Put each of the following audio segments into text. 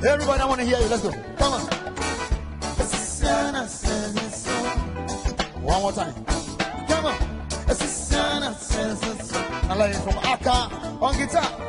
Everybody, I want to hear you. Let's go. Come on. One more time. Come on. I like it from Aka on guitar.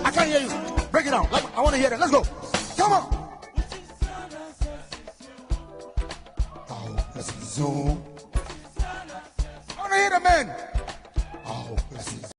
I can't hear you. Break it down. I want to hear that. Let's go. Come on. Oh, this is Zoom. I want to hear the man. Oh, this is.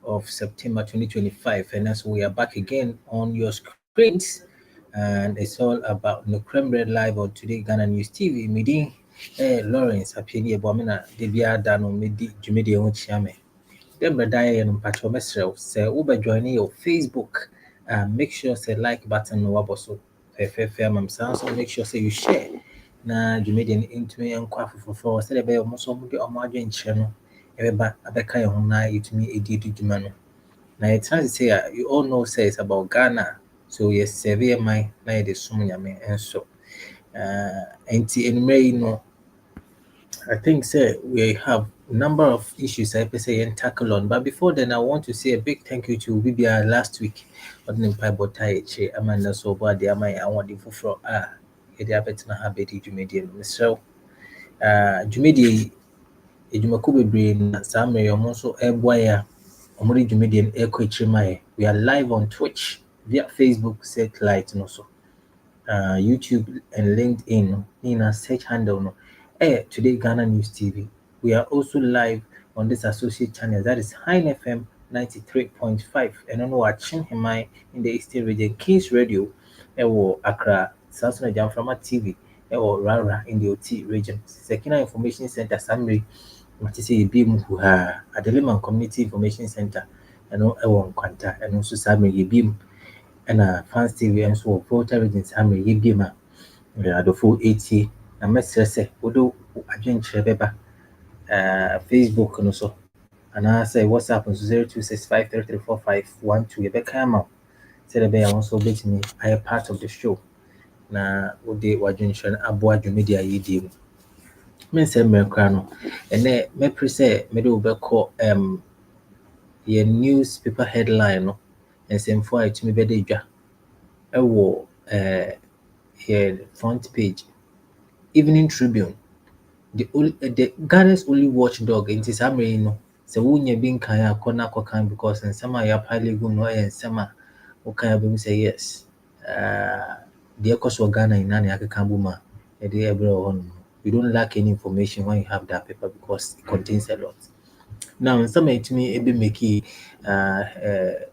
Of September 2025, and as we are back again on your screens, and it's all about no creme red live on Today Ghana News TV. Midi Lawrence Apeni Bomina Debia Dano Midi Jumedia Chiame. Then Bradaya and Pacho Mesrel say Uber joining your Facebook. Make sure say like button no waboso. Fair mam sound, so make sure say you share. Na Jumedian into me and quaff for say the most of the Omajan channel. Everybody abeka your home now to me a did man. Now it's trying to say you all know says about Ghana, so yes, severe my night is soon and so and I think say we have a number of issues I say and tackle on. But before then I want to say a big thank you to BBR last week. But in Pibotai Amanda so bad the I want the for it happened to have Betty Jumedian. So Jumedi Ejumako bebree Samuel Omonso Eboya Omori Jumedian Echo. We are live on Twitch via Facebook satellite and also YouTube and LinkedIn. Nina search handle no Today Ghana News TV. We are also live on this associate channel that is High FM 93.5 and on watching him in the Eastern region Kings Radio Accra Samson Jamframa TV Rara in the OT region. Sekina Information Center summary what is a beam who Adeliman Community Information Center and Kwanta and also summary beam and Fans TV and so Volta region summary beam adɔfo ɛtie na mɛsrɛ sɛ wode adwenkyerɛ bɛba Facebook no so anaasɛ WhatsApp nso 0265334512 yɛbɛka ama wo sɛdeɛ ɛbɛyɛ a wo nso wobɛtumi ayɛ part of the show na wode w'adwenkyerɛ no aboa dwumadi a yɛdie mu mensɛ mmerɛ koraa no ɛnɛ mɛpere sɛ mede wo bɛkɔ yɛ newspaper headline no nsɛmfo a ɛtumi bɛda dwa ɛwɔ yɛ front page Evening Tribune, the Ghana's only watchdog in this Amri, no. So, wouldn't be kind of corner cocan because in some of your pilot go no and summer, okay, I say yes. The cost of Ghana in Nani Akambuma, a day every on. You don't lack any information when you have that paper because it contains a lot. Now, in some to me, it be making the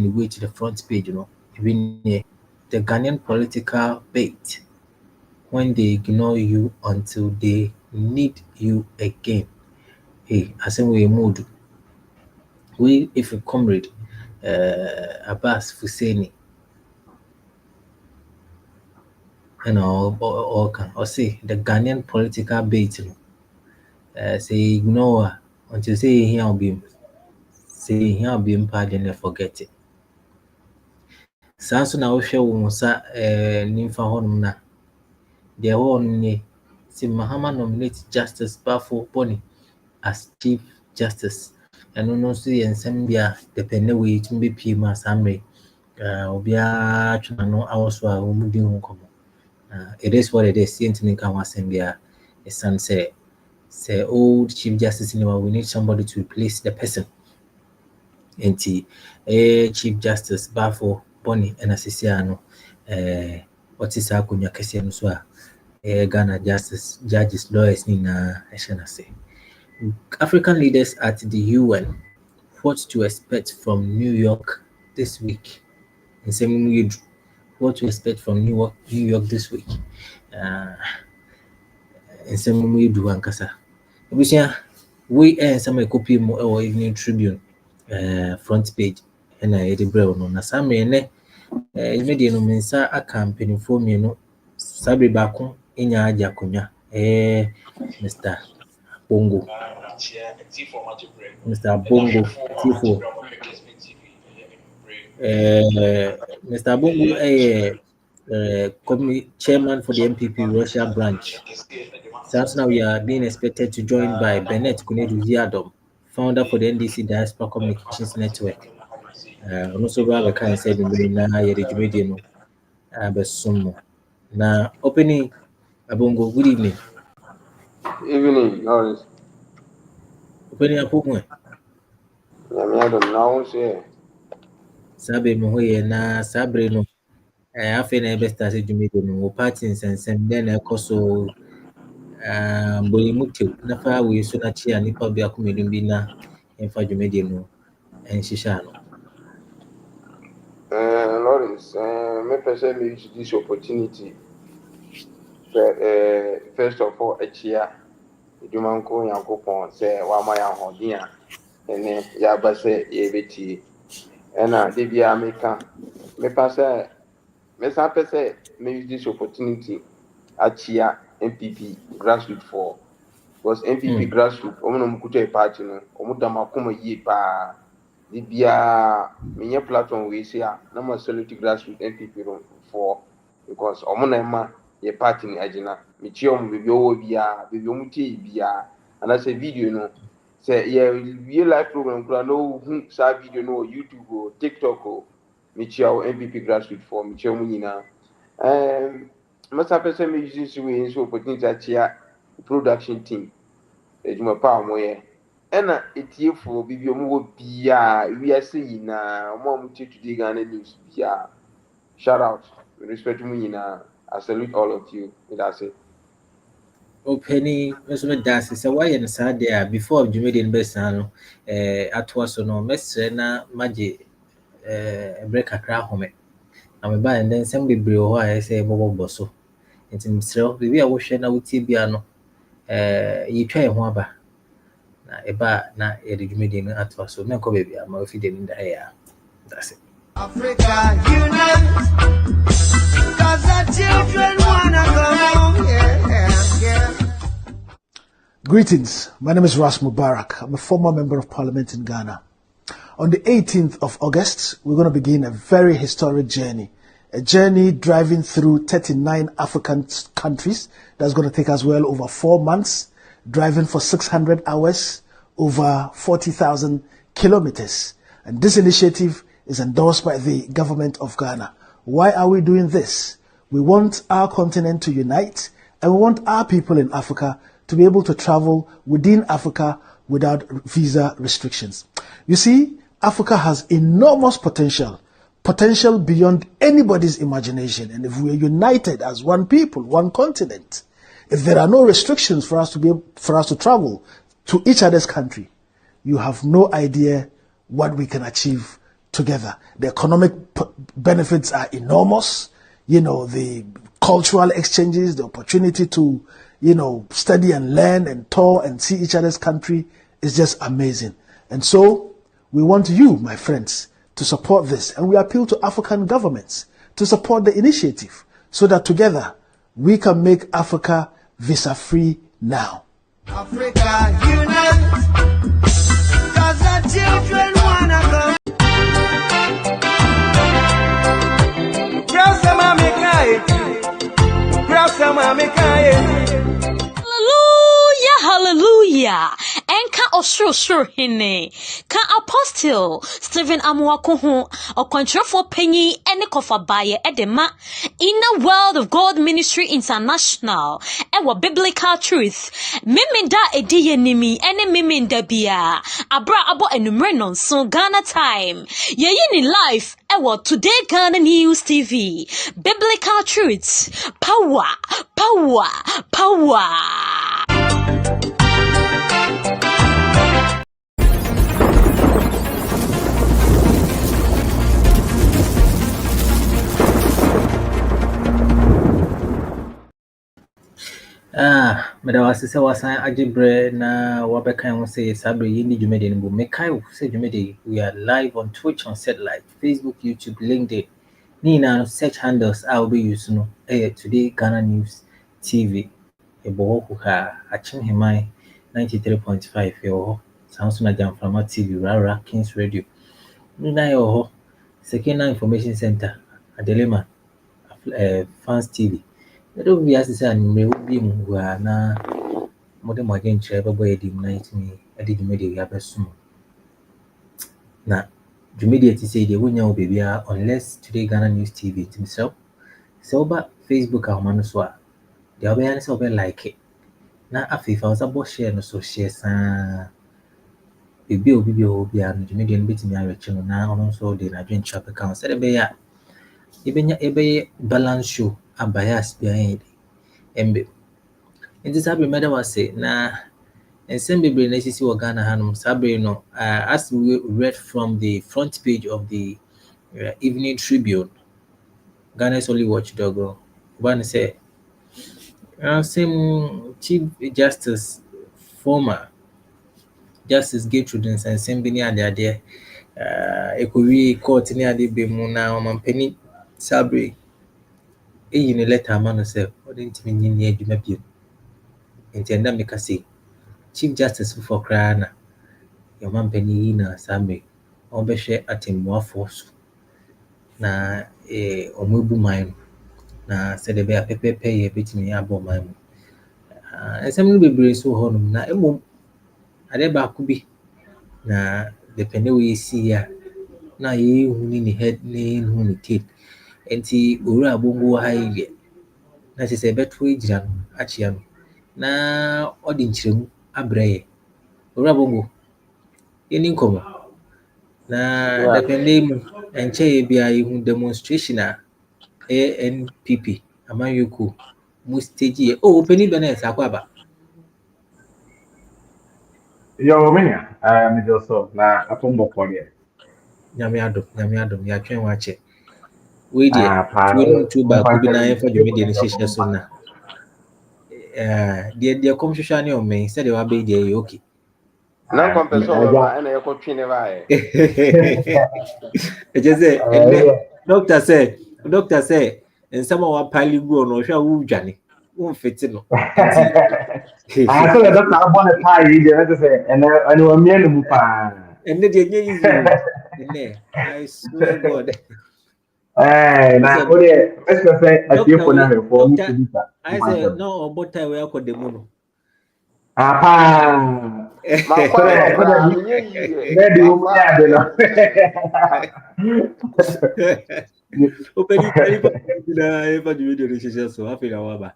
way to the front page, you know, even the Ghanaian political bait. When they ignore you until they need you again. Hey, I say we mood. We if a comrade Abbas Fuseni or say the Ghanaian political bait say ignore until say here be pardon and forget it. Sanso na wohwe wo nsa nimfa honum na de ho ne si Mahama nominate Justice Bafo Boni as Chief Justice. And no so yɛ nsɛm bi a depende wɔ yɛtumi bɛpie mu asammere obiara twena no awɔ so a wɔn di ho nkɔmmɔ. It is what it is. Yɛntumi nka ho asɛm biara ɛsiane sɛ old Chief Justice no we need somebody to replace the person. Nti Chief Justice Bafo Boni ɛna sisi ano wɔte saa akonnwa kɛseɛ no so a Ghana Justice Judges Lawyers nyinaa ɛhyɛ n'ase. African leaders at the UN, what to expect from New York this week? In same what to expect from New York this week? In same way, do ankasa. We some copy more or Evening Tribune front page and I the brown on a summary and media no mensa a campaign for me no sabre bako inya ajakunya Mr. Bongo. Mr. Bongo Tifo. Mr. Bongo chairman for the NPP Russia branch. So now we are being expected to join by Bennett Kunedu Ziadom, founder for the NDC Diaspora Communications Network. Also, Rabbi Khan said in the Yerijumedio Abesumo. Now, opening Abongo, good evening. Evening, Lawrence. Opening up. I don't know, say. Sabe Mohoye na Sabre no. Afei na ebe start dwumadi no wo party nsensɛm dɛn na ɛkɔ so boyi mu tew na fa wei so na kyia nipa bi akomedum bi na ɛmfa dwumadi no ɛnhyehyɛ ano. Lawrence, me person me use this opportunity. First of all, Echia, Jumanko Yankopon say Wamaya Hodia, and then Yaba say Ebeti, and Debia Meka. Me pass me say me use this opportunity Achia NPP grassroots for because NPP grassroots omo kuto e party no omo dama kuma yi pa di bia menye platform we say na ma solid grassroots NPP for because omo na ma ye party ni agina me chi omo bebi owo bia bebi omo tie bia ana say video no say ye real life program kura no hu sa video no YouTube o TikTok o me chi o NPP grassroots for me chi omo nyina must have person me using we so opportunity achia production team ejuma pa mo ye ena etiefo bibi omo wo bia we are saying na omo today Ghana news bia shout out with respect to me I salute all of you that's it. Penny, Mr. Darcy, so why and sad there before Jumedian Bessano, at was no Messena Magi, break a crowd home. I'm a buy and then some be brew, I say, Bobo Bosso. It's himself, we are washing out Tibiano. You try one bar. Na eba na Jumedian at was so no baby, I'm a feeding in the air. That's it. Africa unite, 'cause the children wanna go home. Yeah. Greetings, my name is Ras Mubarak. I'm a former member of parliament in Ghana. On the 18th of August, we're going to begin a very historic journey. A journey driving through 39 African countries. That's going to take us well over 4 months, driving for 600 hours, over 40,000 kilometers. And this initiative is endorsed by the government of Ghana. Why are we doing this? We want our continent to unite, and we want our people in Africa to be able to travel within Africa without visa restrictions. You see, Africa has enormous potential beyond anybody's imagination. And if we are united as one people, one continent, if there are no restrictions for us to travel to each other's country, you have no idea what we can achieve together. The economic benefits are enormous. The cultural exchanges, the opportunity to, study and learn and tour and see each other's country is just amazing. And so we want you, my friends, to support this. And we appeal to African governments to support the initiative so that together we can make Africa visa-free now. Africa unite, 'cause the children wanna go. Hallelujah. Enka osro hine. Ka apostle Stephen Amuakuhu okwantrofo penyi ene kofabaye edema Inner World of God Ministry International ewa biblical truth. Miminda ediye nimi ene miminda bia. Abra abo enumre nonso Ghana time. Yeyini life ewa Today Ghana News TV. Biblical truths. Power. Medawasi se wasan ajibre na wabeka won say sabre yindi jumede nbu mekai say jumede. We are live on Twitch, on satellite, Facebook, YouTube, LinkedIn. Nina search handles I will be using Today Ghana News TV. Ebo ha achim himai 93.5 yo sounds na jam from TV Rara Kings Radio. Nina yo Sekina Information Center Adelema Fans TV. There will be as I will be na modern again trevor boy did night me I did media abesum. Na Jumedi say they won't baby unless Today Ghana News TV himself. So but Facebook Manuswa. The awareness of like it. Na afi fa was share no so share sa bibi obi and Jumedi bit me areche no na ono so dey na dwen chap account said be ya ebe balance show abias behind embe nti sabe meda was say na ensemble be na sisi wa Ghana hanum sabe no as we read from the front page of the Evening Tribune, Ghana's only watchdog one say same Chief Justice former Justice Gertrude and same near there ekowi court near the be mu na mampeni sabre in a letter man say didn't mean near adwuma bio intenda make say Chief Justice for krana your mampeni na sabre obehwe atemmuafo so na omubu man na said be pepepe ye betimi abo man ensem no bebre so honum na emom ade ba ko bi na depende we see ya na ye huni ni head ni huni tape enti owura bongo haye na se beto egira no achia no na odi nchiremu abraye owura bongo yeni nkomo na depende mu enche bia ye demonstration a NPP amayuku mu stage ye peni be na sakwaba Yo, Minya, me just so na apon boko there. Nyame adom, ya twen wache. We dey, Pa, we two back, umpa we na kari, yɛmfa dwumadi no hyehyɛ so na. Deɛ kɔmhwehwɛ ne ɔmɛn sɛdeɛ wabɛyi deɛ ɛyɛ okay. Na kompɛsɛ ɔbɛba ɛna yɛkɔtwe ne baeɛ. Ɛkyɛ sɛ ɛnɛ doctor sɛ nsɛm a wapali gu ɔno ɔhwɛ a wodwane womfete no nti so the doctor abon a pie, you just say, and I'm near the pa. ɛnɛ deɛ ɛnyɛ easy o ɛnɛ I swear God. Na o de let's say a few for now for me to do that. I say no ɔbɔ tie wɔ akɔ dɛm no. Pa. Makɔ ayɛ koraa menyɛ yie. Maybe you have no. Openi na ɛfa dwumadi no hyehyɛ so afei na waba.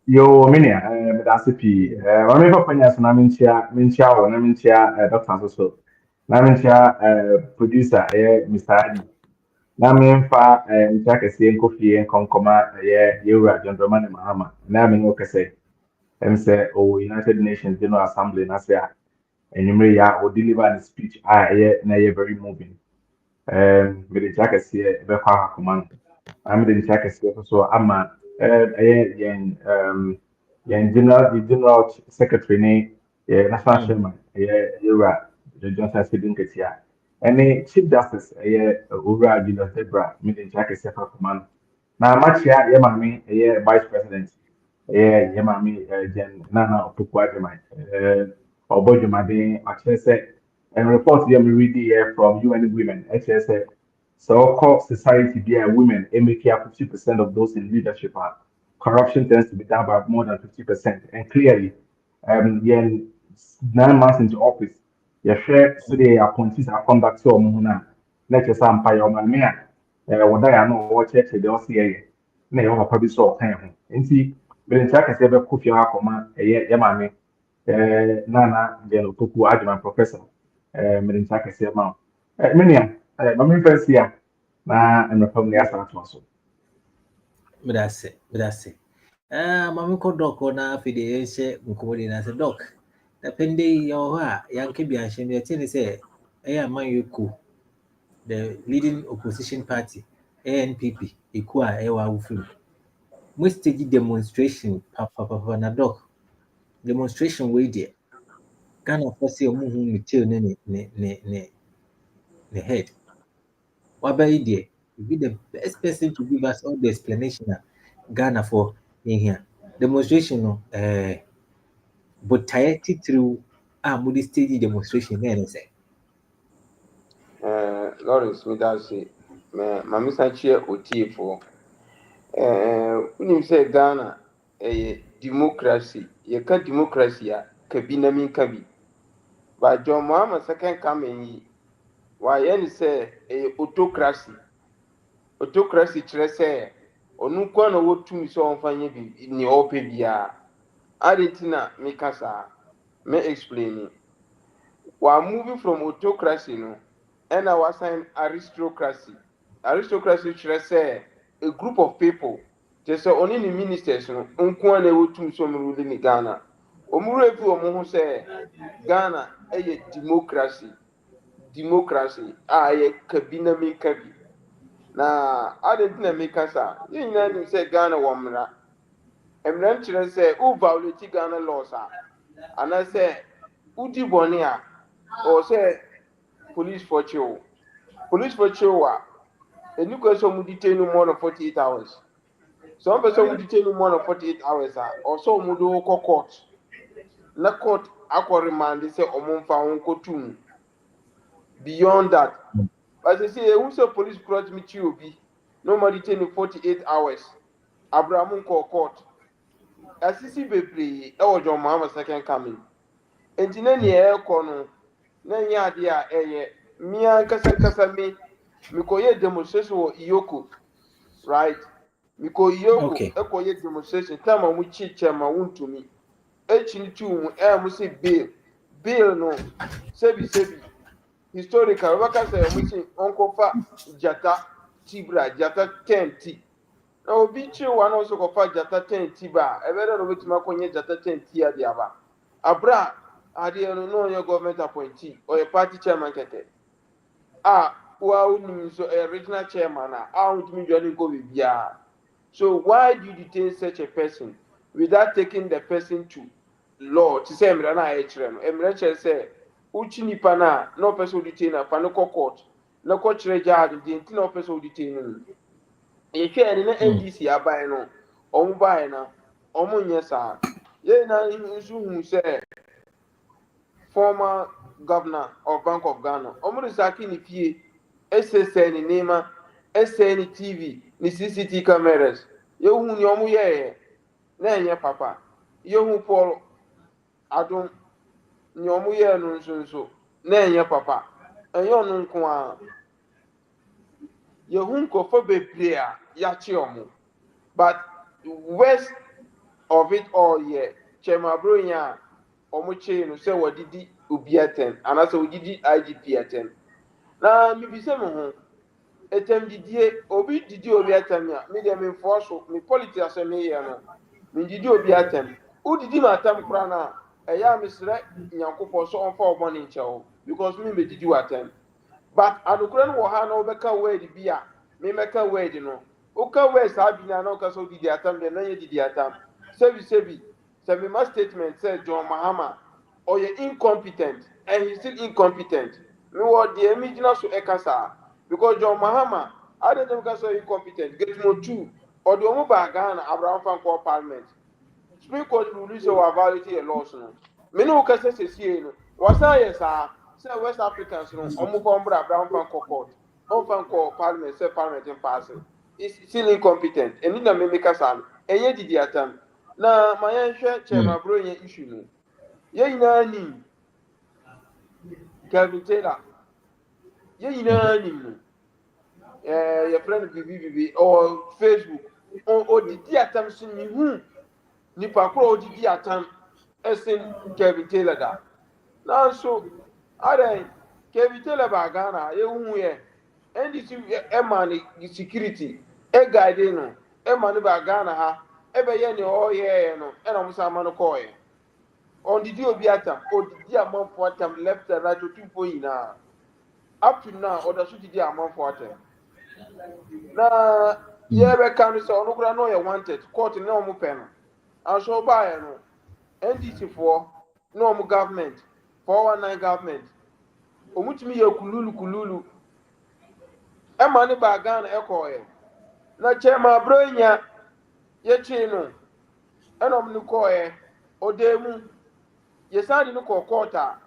Yo, Minia, that's a P. When we open as na mincha, or na mincha, doctor so. Na mincha, producer, Mr. Adi. Na minfa, mincha kesi kofi en konkoma, Yura, John Dramani Mahama. Na min okese. Say, oh, United Nations General Assembly, na say, and you may ya or deliver the speech, na very moving. With the jacket here, Befa command. I'm the jacket so I'm general secretary ne national chairman Yura Johnson Sidin Ketia. Any chief justice Ura Julius Debra, meeting jacket sefa command. Now much ya mami vice president mami Jen Nana Opukwa Obojumade actually and report them reading here from UN Women HSA. So called society there women make up 50% of those in leadership are corruption tends to be done by more than 50%. And clearly, yeah, 9 months into office, you share so the appointees are conduct to Muna. Let us umpire on me. What I know what church they all see. Na you probably saw time. And see, but in fact, I said, Kofi Akoma, Yamami, Nana, then Toku Adjutant Professor, Medinchak, I said, Mount. Miniam, my first year, na I'm a family as also. Medase. Mami kɔ dɔk na afei deɛ yɛnhyɛ nkɔmmɔdi na sɛ dɔk na pɛnde yi yɛwɔ hɔ a yɛanka bi anhyɛ no yɛte ne sɛ ɛyɛ amanyɔ ku the leading opposition party NPP eku a ɛwɔ awofiri mu mo stage demonstration papapapa na dɔk demonstration wei deɛ Ghana fɔ sɛ ɔmo hu ne tail ne ne head wabɛyi deɛ you be the best person to give us all the explanation a Ghana for in here. Demonstration no botaeɛ titiriw a mode stage demonstration na ɛne sɛ Lawrence Midase, Mami Sanchia Otiefo. Unim say Ghana a democracy, you can democracy, Kabinamin Kabi. But John Mahama second coming, why any say a autocracy. Autocracy trese, or no one or what to so on fine in the opebia. Adentina, Mikasa, may explain. While moving from autocracy, no, and I was saying aristocracy. Aristocracy trese, a group of people. Just only the ministers, no, unkwane wo tum so ruling in Ghana. Omure fi omo say Ghana a democracy. Democracy a kabina min kabi. Na adentina mikasa, you know say Ghana wamra. Emran kyerɛ sɛ wo violate Ghana laws a anaasɛ wodi bɔne a ɔwɔ sɛ police for kyew a ɛni kwan sɛ ɔmo detain no more than 48 hours sɛ ɔmo pɛ sɛ ɔmo detain no more than 48 hours a ɔwɔ sɛ ɔmo de wo kɔ court na court akɔ remand sɛ ɔmo mfa wo nkɔtu mu beyond that but sɛ ehu sɛ police kura tumi kyi obi na ɔmo detain no 48 hours abrahamu nkɔ court asisi bebree ɛwɔ John Mahama second coming enti na nea ɛkɔ no na nyɛ adeɛ a ɛyɛ mmea nkasa me mekɔyɛ demonstration wɔ Iyoko right mekɔ Iyoko ɛkɔyɛ demonstration time a mo kyikyɛ ma wontumi ɛkyini tu mu ɛmo sɛ bail no sebi historical wɛbɛka sɛ mo si ɔnkɔfa gyata tibra gyata 10 ti na obi kyew wa na ɔso kɔfa gyata 10 ti ba ɛbɛdɛ na obetumi akɔnyɛ gyata 10 ti ade aba abra adeɛ no your government appointee or a party chairman kɛtɛ wa wonim so a regional chairman a wontumi dwane nkɔ biribiara. So why do you detain such a person without taking the person to law? To say mmerɛ no a yɛkyerɛ no mmerɛ kyerɛ sɛ wokyi nipa no a na ɔpɛ sɛ wodetain no fa no kɔ court na kɔkyerɛ judge deɛ nti na ɔpɛ sɛ wodetain no no yɛhwɛ ɛne na NDC aban no ɔmo baeɛ no ɔmo nyɛ saa yɛn na nso hu sɛ former governor of Bank of Ghana ɔmo resaki ne fie ɛsɛsɛ ne nneɛma ɛsɛ ne TV ne CCTV cameras yɛhu ne ɔmo yɛɛ na ɛnyɛ papa yɛhu Paul Adom ne ɔmo yɛɛ no nso na ɛnyɛ papa ɛnyɛ ɔno nko a yɛhu nkurɔfoɔ bebree a yɛakye ɔmo but worst of it all yɛ kyɛmaburo yɛn a ɔmo kyee no sɛ wɔdidi obi atɛm anaasɛ wɔdidi IGP atɛm na mebisa me ho etem didie obi didi obi atam ya me de me force me politics asem yɛ no me didi obi atam u didi ma atam kura na ɛya me srɛ nyankopɔ so ɔmfa ɔbɔ ne nkyɛw because me didi watam but anokura no wɔ ha na obɛka word bi a me mɛka word no uka word saa bi na ɔka so didi atam de na yɛ didi atam sebi sɛ me ma statement sɛ John Mahama ɔyɛ incompetent and he still incompetent me wɔ deɛ me gyina so ɛka saa because John Mahama, I don't know because incompetent. Get more two or the Omo Ghana Abraham Fanko Parliament. Supreme Court release our validity a loss. Many can say, was I yes, say West Africans, Omo Pombra Abraham Fanko Court, Fanko Parliament, say Parliament in passing. It's still incompetent. And in the Mimikasan, and yet did the attempt. Now, my chairman, brilliant issue. Ye nani Kevin Taylor. Ye nani. Your friend BBB or Facebook or didi atam so ni hu nipa koro didi atam esen Kevin Taylor da na so adan Kevin Taylor ba Ghana ye hu ye NDC e man security e guide no e man ba Ghana ha e be ye ne o ye no e na musa man ko ye on didi obi atam o didi amanfo atam left and right to two point na up to now or da so didi amanfo atam na yɛbɛka no sɛ ɔno koraa na ɔyɛ wanted court na ɔmo pɛ no anso ɔbaeɛ no NDC foɔ na ɔmo government 419 government ɔmotumi yɛ kululu ɛma ne baa Ghana ɛkɔɔɛ na kyɛma aberɛ nya yɛkyee no ɛna ɔmo ne kɔɔɛ ɔdaa mu yɛsan de no kɔɔ court a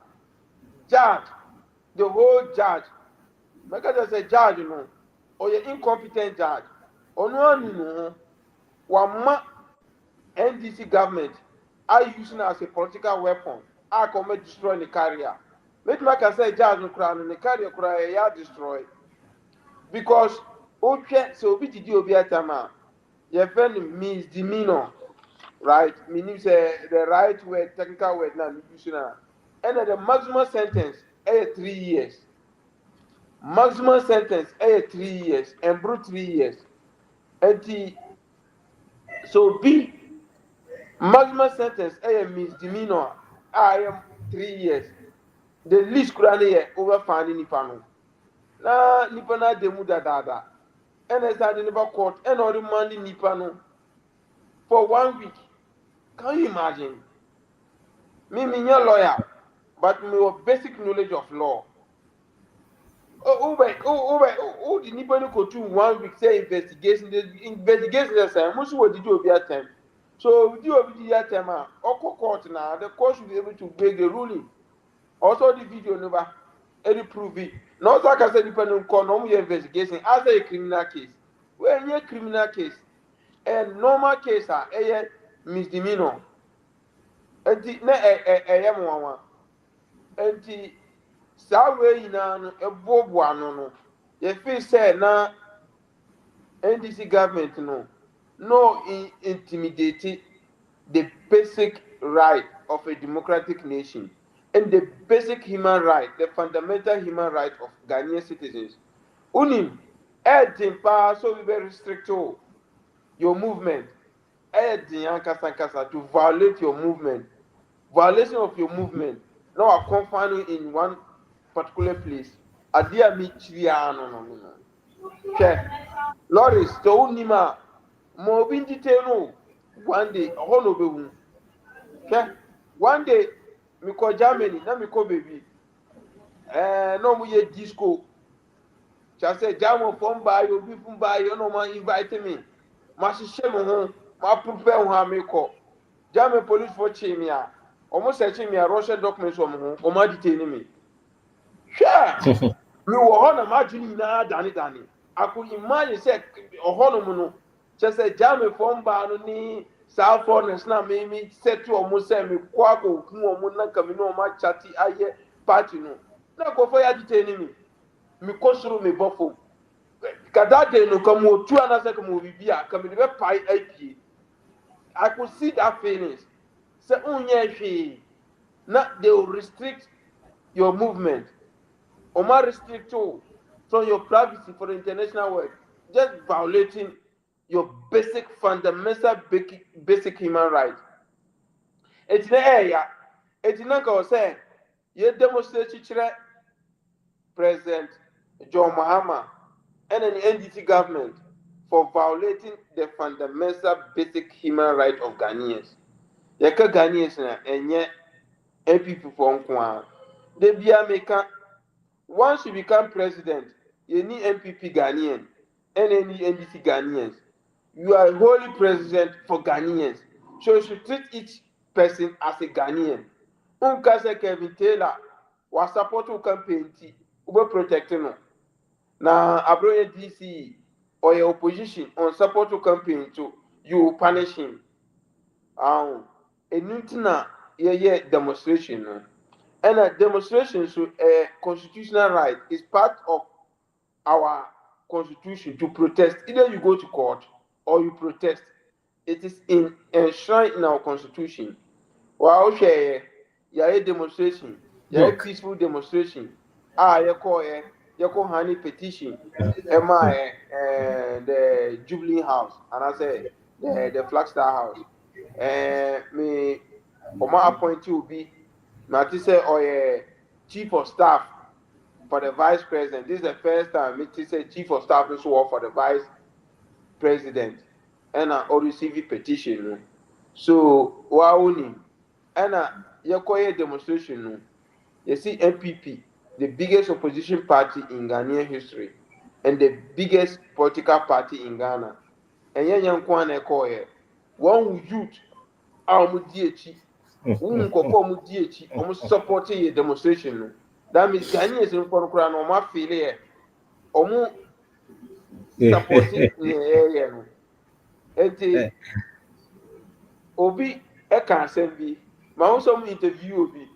judge the whole judge mɛka kyerɛ sɛ judge no ɔyɛ incompetent judge ɔno anu no ho wama NDC government are using as a political weapon a come destroy the career make like I say judge no kra no the career kra ya destroy because ohwe so obi didi obi atama your friend misdemeanor right meaning say the right word technical word na use na and the maximum sentence is 3 years. Maximum sentence 3 years and brute 3 years. And so B maximum sentence misdemeanor I am 3 years. The least could over finding nipano. Na nipana demu da. And I started never court and all the money nipano for 1 week. Can you imagine? Me lawyer, but me have basic knowledge of law. Oh, the Nippon go to 1 week say investigation. The investigation is most what did you be at time. So do you be at time? Court now, the court should be able to break the ruling. Also, the video never any prove it. Not like I said, depending on normal investigation as a criminal case. When you criminal case and normal case are a misdemeanor. And the and the saa wei nyinaa no ɛboaboa ano no yɛfiri sɛ na NDC government no intimidate the basic right of a democratic nation and the basic human right, the fundamental human right of Ghanaian citizens. Unim ɛɛden paa so we very restrict your movement ɛɛden ankasa to violate your movement. Violation of your movement Now I confine in one particular place. Adia mi chia no. Okay. Loris, to unima mo bi detail one day no be hu. Okay. One day me ko Germany na me ko baby. No mo ye disco. Just say jam from by you be from by you no man invite me. Ma hihye me ho, ma prepare ho ameko. Jam police for chimia. Almost search me a Russian documents from home, or my detaining me. Sure. Me wɔ hɔ na m'adwene nyinaa dane. I could imagine sɛ ɔhɔ nom no kyɛ sɛ Germanfoɔ mbaa no ne saa foreigners na me sɛte ɔmo sɛ mekɔ akɔhu ɔmo na nka me ne ɔmo akyate ayɛ party no na nkɔfoɔ yɛ adetaining me. Mekɔ soro mebɔ fam. Ka that day no ka mo otu anasɛ ka mo bibi a ka mede bɛpae apie. I could see that feelings. Sɛ wonyɛ hwee na they will restrict your movement. Oma restrict you from your privacy for the international world, just violating your basic fundamental basic human right. It's the area. It's not going to say you demonstrate President John Mahama and an NDC government for violating the fundamental basic human right of Ghanaians. Yeka Ghanaians na enye NPP for nkwa. They be American. Once you become president, you need NPP Ghanaian and any NDC Ghanaians. You are a holy president for Ghanaians. So you should treat each person as a Ghanaian. Unkase Kevin Taylor was supporting campaign ube protecting no. Na abroye DC or your opposition on support campaign too, you punish him. Enutina ye demonstration no. And a demonstration so a constitutional right is part of our constitution to protest. Either you go to court or you protest. It is enshrined in our constitution. Wow, share a demonstration, a peaceful demonstration. You call honey petition. Am I the Jubilee House? And I say the Flagstaff House. Me, Oma appointee will be. Mati say, chief of staff for the vice president. This is the first time Mati say chief of staff is work for the vice president. And I receive a petition. So, wauni. And you call demonstration. You see NPP, the biggest opposition party in Ghanaian history, and the biggest political party in Ghana. And yan kwana call one youth, DH. Nkɔkɔ DH, supporting a demonstration no. That means Ghanaians in Konkura no ma feel here. Supporting the area no. Enti obi can send bi. Ma also interview obi.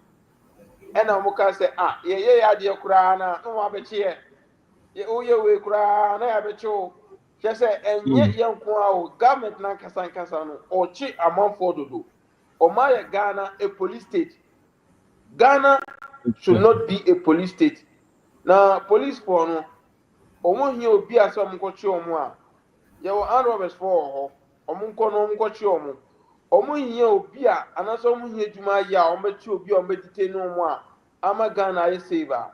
Ɛna ɔmo ka say ye adeɛ kura na no abɛkye ye oye we kura na abɛkye o. Kyɛ sɛ enye yɛnko a o government na nkasa no ɔkye amanfo dodo. Omaya Ghana a police state. Ghana should not be a police state. Now, police for no, omo here will be as some coach omo. You will armed robbers for omunko no mkochi omo. Omo here will be a and as omo here juma ya omechi obi omedite no mo. Ama Ghana is saver.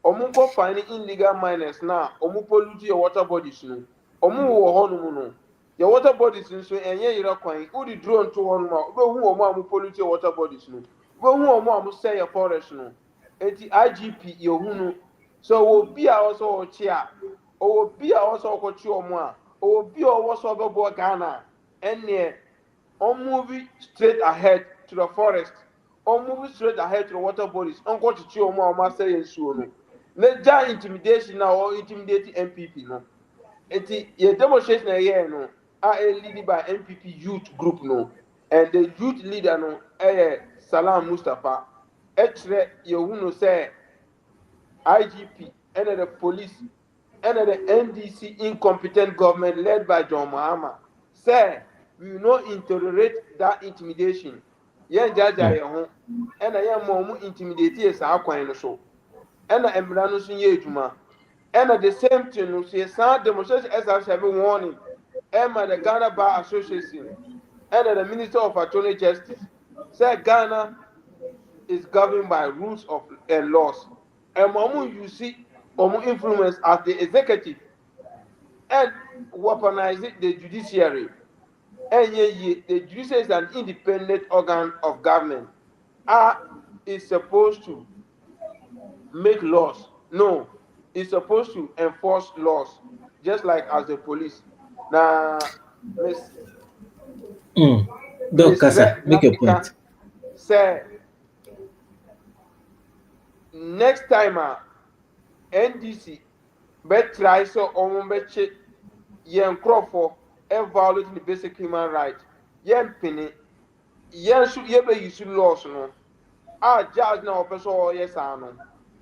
Omunko finding illegal miners now. Omo pollute your water bodies no. Omo wo honu no. Your water bodies nso enye yira kwan who the drone to one more go who omo pollute your water bodies no go who omo say your forest no enti IGP ye hu no so obi a also ochi a obi a also okochi omo a obi a also bebo Ghana enne on moving straight ahead to the forest on moving straight ahead to the water bodies on go to chi omo say ensuo no na intimidation na or intimidating MPP no enti ye demonstration na here no led by NPP youth group no and the youth leader no Salam Mustafa etre yehuno say IGP and the police and the NDC incompetent government led by John Mahama say we will not tolerate that intimidation yen jaja ye ho and yen mo intimidate ye sa kwan no so and embra no so ye adwuma and the same thing no say some demonstration as I have warning Emma the Ghana Bar Association and the Minister of Attorney Justice said Ghana is governed by rules of and laws. And you see, influence as the executive and weaponize the judiciary. And the judiciary is an independent organ of government. Is supposed to make laws. No, it's supposed to enforce laws, just like as the police. Now, Miss Doc Kasa, make your Rebecca point. say next time NDC bet try so bet yen crofo violating the basic human right. Yen penny yen should be use laws no. Judge na opeso or yes no.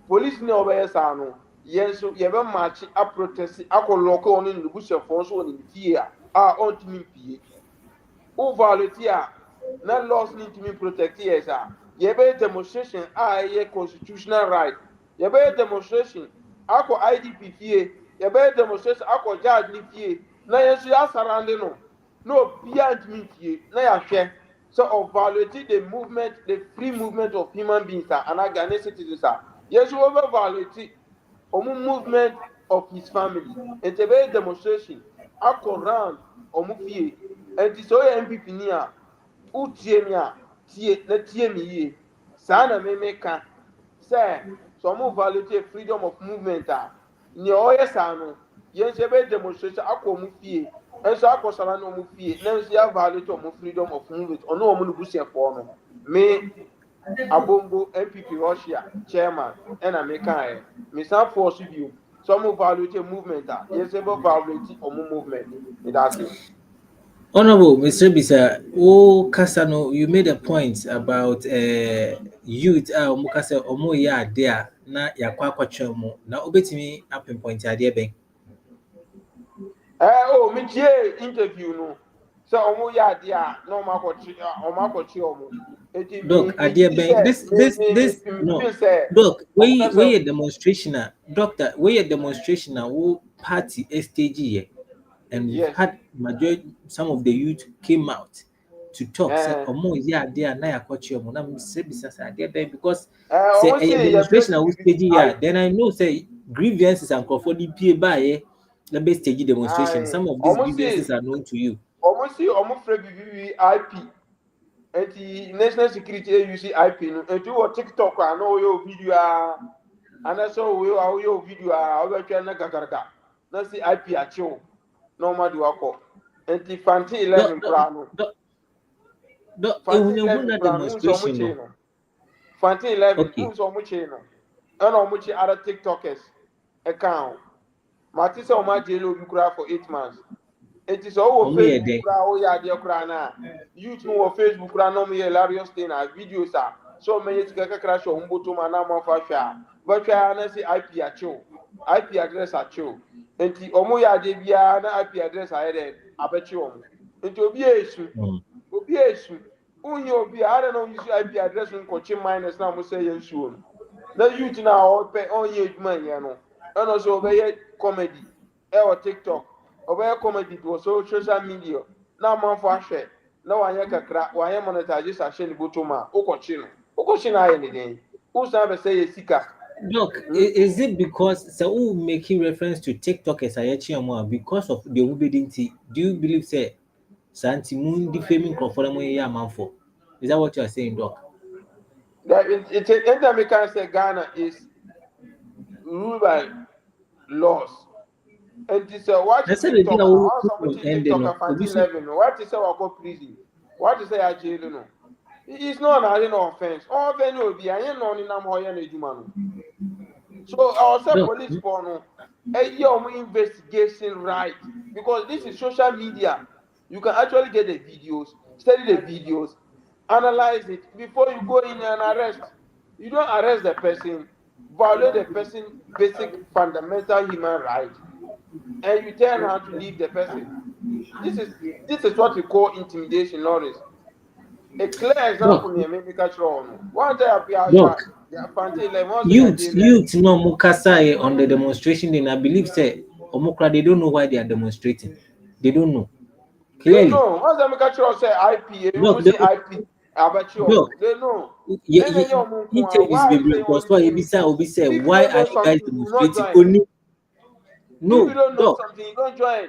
Police na obey yes no. Yen so yebe march a protest akọ local on in the bush of force on in the on to me pie. Who violate na laws need to be protected yes yebe demonstration ye constitutional right. Yebe demonstration akọ IDP fie yebe demonstration akọ judge ni fie na yesu ya surround no beyond me fie na ya hwe so of violating the movement, the free movement of human beings and Ghanaian citizens yesu over violate movement of his family and the demonstration akọ round fie and so NPP ni utie mi tie na tie mi yie saa na me ka say some violate freedom of movement ni oye saa no yen se be demonstration akọ fie enso akọ sara na fie na enso ya violate freedom of movement ono no busia for no me abombo NPP Russia chairman na me kan me san force you some violate movement yen se be violate movement that's it. Honorable Mr. Bisa, Kasano, you made a point about youth. Mukasa, Omo ya there na yakwa kwachemo. Na obetimi up in point idea ben. Me tie interview no. So omo ya there no makochi omo. Doc, idea ben. This no. Doc, we a demonstration. Doctor, we a demonstration. Who party stage here. And we've had some of the youth came out to talk. Say, "Omo, yeah, there na ya kwachi omo na say bisasa there because say a demonstration I will stage here. Then I know say grievances and for the PA by the best stage demonstration. Some of these grievances are known to you. Omo free IP. And the national security use IP no. And you TikTok I know your video and I saw your video over na gagarga. Na see IP achieve. No matter what, and the Fanti 11 crown. Fanti 11 crown, who's so much in Fanti 11, who's so much in and how much other TikTokers account. Matisa or my jail you cry for 8 months. It is all Facebook, dear crana. YouTube or Facebook, no me hilarious thing, videos are so many to get a crash or Humboto Manama Fasha, but I see IP at you, IP address at you. And the Omoya Debia IP address I had bet you into be a issue. Be a issue. Unyo be I don't know use IP address in coaching minus now must say and soon. The youth now pay on ye man, you know. And also obey comedy or TikTok. Obey comedy to social media. Now man for share. Now I have a crack why I monetize a shell botoma. Okochina anything. Who's never say a seeker? Look, is it because so making reference to TikTok as I because of the obedience? Do you believe say Santi Moon defaming Crawford for? Is that what you are saying, Doc? It's American say Ghana is ruled by laws. And this what is TikTok? What is say what prison? What is say a jail no? It's not an offense. All venue be I ain't no in am hoya na ejuma no. So our police porno investigation right because this is social media. You can actually get the videos, study the videos, analyze it before you go in and arrest. You don't arrest the person, violate the person's basic fundamental human right, and you tell how to leave the person. This is what we call intimidation, Lawrence. A clear example here, maybe catch on. One day youth no mukasa on the demonstration then I believe say omokra they don't know why they are demonstrating. They don't know. Clearly. No, once I make sure say IP, you Look, see IP. Abacho, they know. He And they know is why baby say because only Obi say, if you why don't are know you guys something, you will not demonstrating join. only? If you No, don't know Doc. something, you don't join.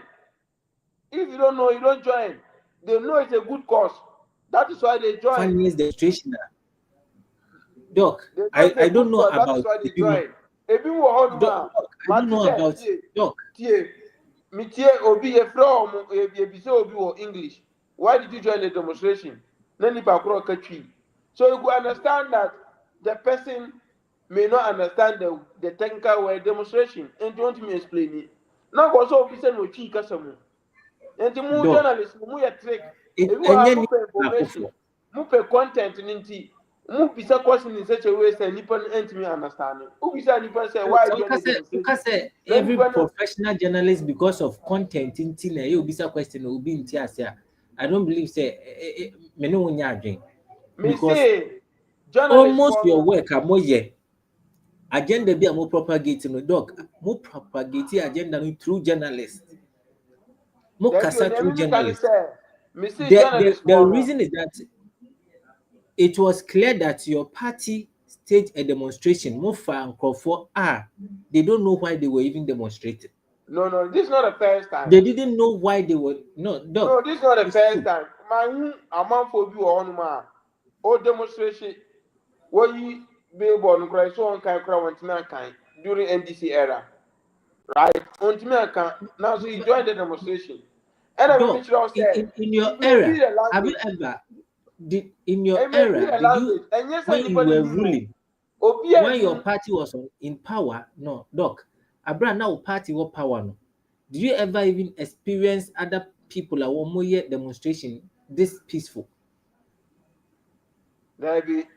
If you don't know, you don't join. They know it's a good cause. That is why they join. Funniest demonstration. Doc, They know it's I a don't good know cause. That is about why they Ibimo. join. Ebi wo honuma. Doc, I don't know about Doc. Mitie obi ye from ye say obi wo English. Why did you join the demonstration? Nani pa kro katwi. So you could understand that the person may not understand the technical word demonstration. And you want me explain it? Now go so obi say no chi kasamu. And the more Doc, journalists mu ye trick. If you and have then information, mu pe content ninti. Mu bisa question in such a way say nipa ntimi understand. Who bisa nipa say why you join the demonstration? every professional journalist because of content in Tina, you be question will be in Tiasia. I don't believe say me no one because almost your work more agenda be a more propagating no dog more propagating agenda no through journalists. More kasa through journalists. The reason is that it was clear that your party staged a demonstration. Mofa and Crawford they don't know why they were even demonstrating. No, this is not the first time. They didn't know why they were No, this is not the first time. My amount for you on ma or demonstration where you billboard cry so on kind during NDC era. Right? On now so you join the demonstration. And I make sure in your era, have you ever in your era did you when you were ruling when your party was in power? No, Doc. Abra now party what power no. Did you ever even experience other people at one more year demonstration this peaceful? There be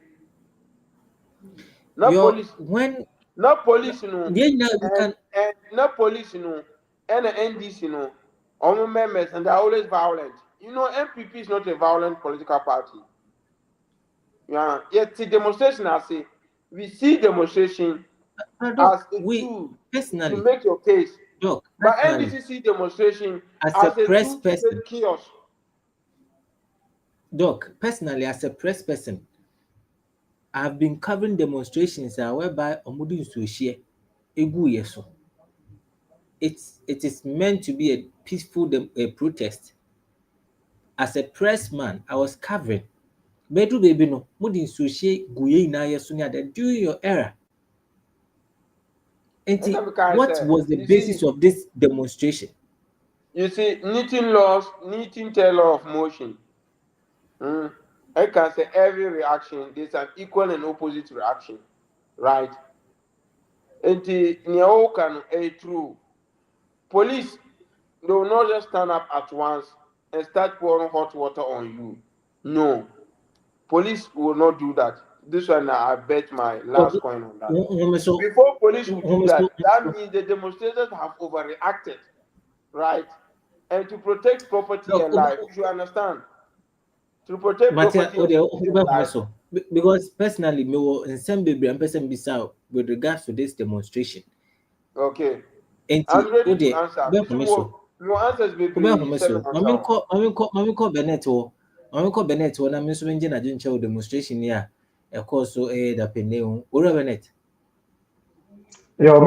no police. When no police no. And no police no. And the NDC no. All members and they're always violent. You know, NPP is not a violent political party. Yeah, yet the demonstration I say we see demonstration as a tool personally to make your case. Doc, but NDC see demonstration as a press tool person, to make chaos. Doc, personally as a press person, I have been covering demonstrations whereby Omudi Sushie Egu Yeso. It is meant to be a peaceful protest. As a pressman, I was covering. Bedru baby no, Mudi Sushie Guye na Yeso during your era. What was the basis of this demonstration? You see, knitting tailor of motion. I can say every reaction, there's an equal and opposite reaction, right? And the can a true. Police, they will not just stand up at once and start pouring hot water on you. No, police will not do that. This one, I bet my last coin on that. Before police will do that, that means the demonstrators have overreacted, right? And to protect property and life, you should understand. To protect property and life. Because personally, me will in some baby and person be with regards to this demonstration. Okay. I'm ready to answer. Your answers be Mami ko Bennett na me so nje na jinche demonstration ya e course so da pene o Bennett. Yo,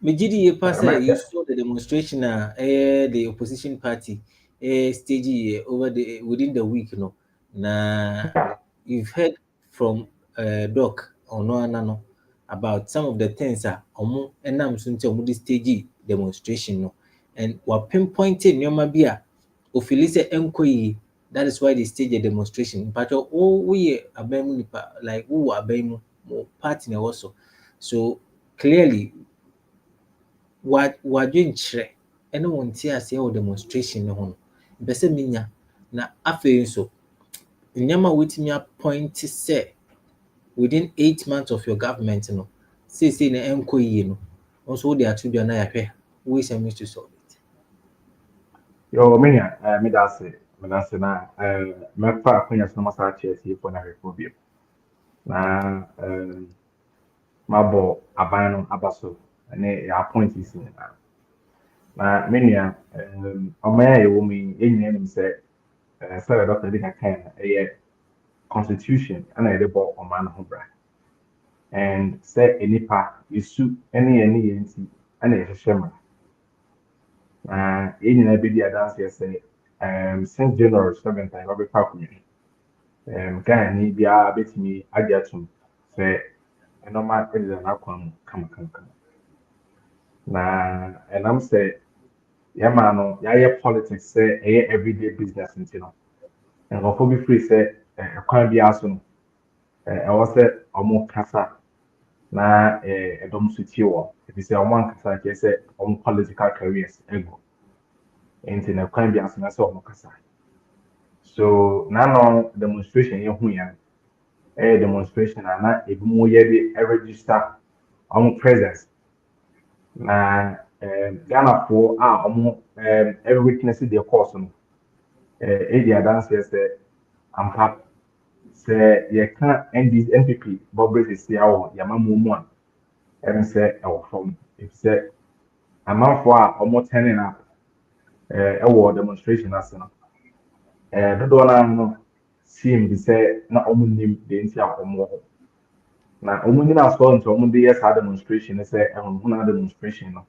Me gidi you saw the demonstration the opposition party stage over within the week na you've heard from Doc or no about some of the things omo enam so nti omo the stage demonstration and we're pinpointing nyoma bi a ofili say enkoyi. That is why they stage a demonstration but we abemu nipa like who abemu party na also so clearly wadwenkyerɛ ɛne wɔn te aseɛ wɔ demonstration no ho no mpɛ menya na afei nso nneɛma a wotumi appoint sɛ within 8 months of your government no seesei na ɛnkɔ yie no nso wode ato dwa na yɛhwɛ ways and means to solve it. Yo, menya me da se na mɛfa akonya so na masa akyerɛ tiefo na hwɛfo bio na mabɔ aban no aba so ne yɛ appoint isi na menya ɔman a yɛwɔ mu yi yɛnyina nim sɛ sorry, Dr. Dika Ken, a constitution, and a report on man hobra. And say any part, you suit any, and a shimmer. In a video dance, yes, since January 7th, I will be talking. Guy need be a bit me, I get to say, and no matter an outcome, come. Na, and I'm say, yeah, man, yeah, politics, say, everyday business, you know. And go be free say kwan bi aso no e wo se omo kasa na edom so tie wo if say omo ankasa ke say omo political careers ego enti na kwan bi aso na say omo kasa so na no demonstration ye hu ya demonstration na ebi mo ye de register omo presence na Ghana for omo every witness the course no e dia dance say ampa sɛ yɛka NDC NPP bɔbere sisi awɔ yama mumu a ɛm sɛ ɛwɔ fam efisɛ amanfo a ɔmo turning up ɛwɔ demonstration ase no dodoɔ naa no CM bi sɛ na ɔmo nim de nti a ɔmo wɔ hɔ na ɔmo nyina asɔ nti ɔmo de yɛ saa demonstration sɛ ɛhohona demonstration no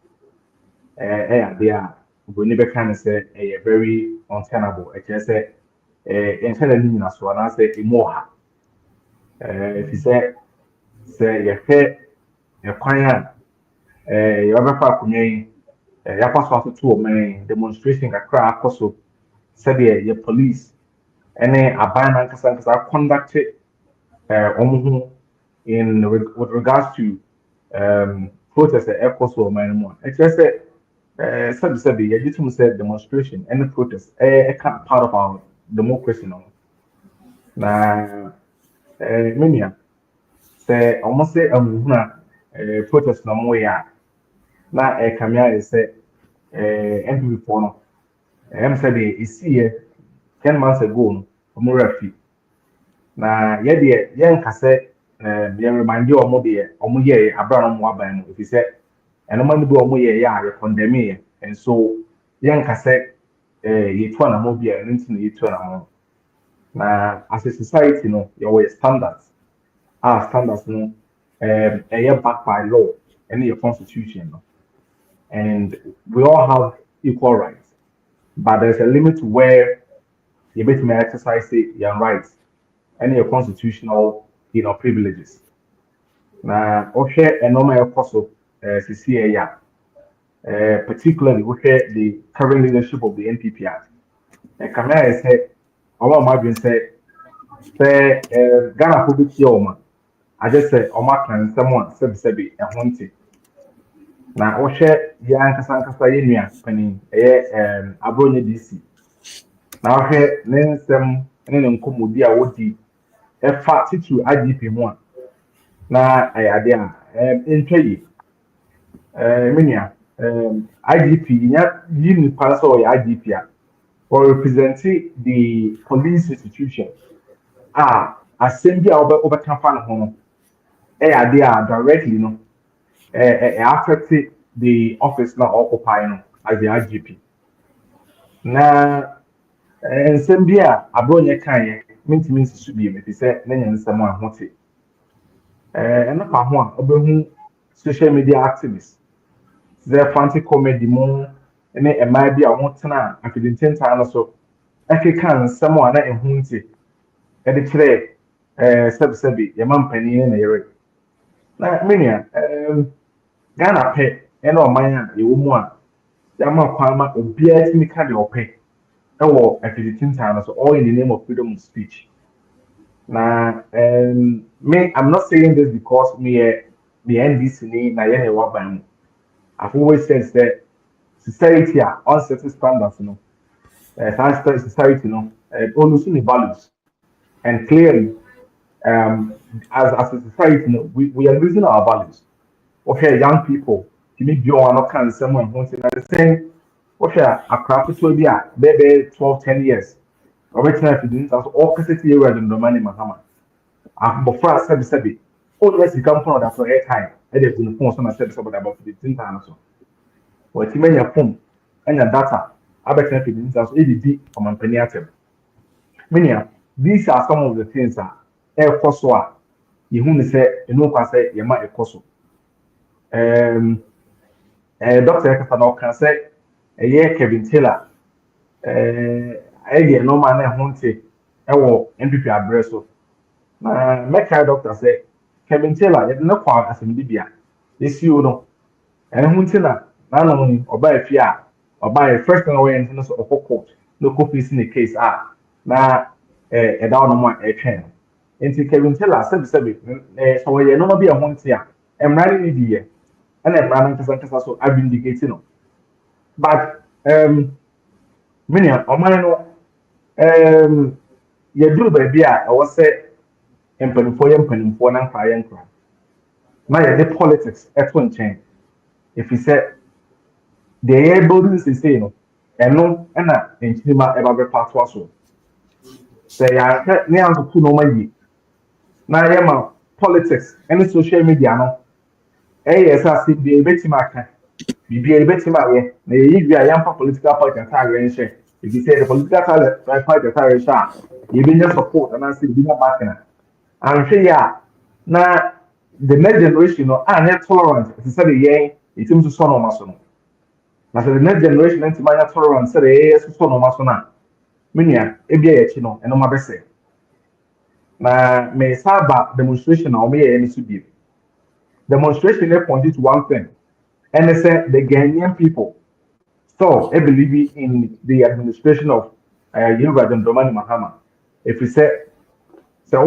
ɛyɛ adeɛ a obroni bɛka ne sɛ ɛyɛ very untenable ɛkyerɛ sɛ yɛnhyɛ n'ani nyina so anaasɛ emu ɔha ɛfisɛ sɛ yɛhwɛ ɛkwan a yɛbɛfa akonnwa yi yɛakɔ so atoto ɔman demonstration kakra akɔ so sɛdeɛ yɛ police ɛne aban nankasa conduct ɔmo ho with regards to protest ɛkɔ so ɔman no mu a ɛkyerɛ sɛ sɛbi yɛgye tom sɛ demonstration ɛne protest ɛka part of our democracy no na menua sɛ ɔmo sɛ amuhuna protest na ɔmo yɛ a na kame ayɛ sɛ NPP foɔ no ɛm sɛ deɛ ɛsiiɛ 10 months ago no ɔmo rafi na yɛdeɛ yɛnka sɛ yɛremande ɔmo deɛ ɔmo yɛɛ abra no ɔmo aban mu ɛfisɛ ɛnoma no bi ɔmo yɛɛ a yɛkɔndɛme yɛ nso yɛnka sɛ yɛtu anamo bi a ɛno nti na yɛtu anamo na as a society no yɛwɔ standards standards no backed by law and your constitution no? And we all have equal rights but there's a limit to where you may exercise your rights and your constitutional privileges na okay and normal also particularly with the current leadership of the NPP Act and come here say our margin say Ghana public here I just say can someone sebi ehonte na ohwe ya nkasa yenua panin abronye DC na ohwe ne nsem ne nkomodi a wodi efa titu IGP ho a na ade a ntwayi menua IGP nya yini paraso o IGP a or represent the police institution assembly a obeka fa no ho ade a directly no affect the office now occupy no as the IGP na nsɛm a abronye kan mentimi nsisu bi me say na nya nsɛm a hote ɛna pa ho a obehu social media activists the fancy comedy mo ne ɛmaa bi a wotena akidintentan no so ɛkeka nsɛm a na ɛho nti ɛde kyerɛ sɛbi yɛma mpanin na yɛre na menua Ghana pɛ ɛna ɔman a yɛwɔ mu a yɛama kwan ma obiara tumi ka deɛ ɔpɛ ɛwɔ akidintentan no so all in the name of freedom of speech na me I'm not saying this because me the NDC ni na yɛn ɛwɔ aban mu I've always said that society on certain standards no society no almost in values and clearly as a society no, we are losing our values okay young people you need your no can someone who say the same okay a craft to be a baby 12-10 years original to do all capacity you read in the money mahama before sabi all yes you come from that for air time and they will phone some said about 15 times so what you mean your phone and your data abet na fidin so e di from company atem Mania, these are some of the things that air cosoa. You who say, you know, say, you might a coso. Dr. Ekafano can say, a year Kevin Taylor, a no man a haunted, NPP address. Make doctor say, Kevin Taylor, you know, as in Libya. This you know, and Huntina, not only or buy a fear, or buy a first away and tennis of court, no copies in the case are now a down on one a chain. Into Kevin Taylor said, so you know, be a hauntia, and running the year, and I'm running to so I've been indicating. But, many of mine, you do baby, I was said, and penny for an fire and cry. My the politics at one chain. If he said the air buildings is saying, and no, and not in cinema ever part was so. Say, I had near to no money. Now, I am politics and social media. No, I see the Betty be a Betty Marie, maybe a young political party and target. If you say the political party target, you been just support and I see the back. And say, yeah, now the next generation, are tolerant. If you say, yeah, it seems to son of Mason. Now, the next generation, and to my tolerance, say, yes, son of Masona. Minia, Ebia, and no matter say. Now, may Saba demonstration or may any to be. Demonstration they pointed to one thing, and they said the Ghanaian people. So, I believe in the administration of Yoruba and Domani Mahama. If we say, so,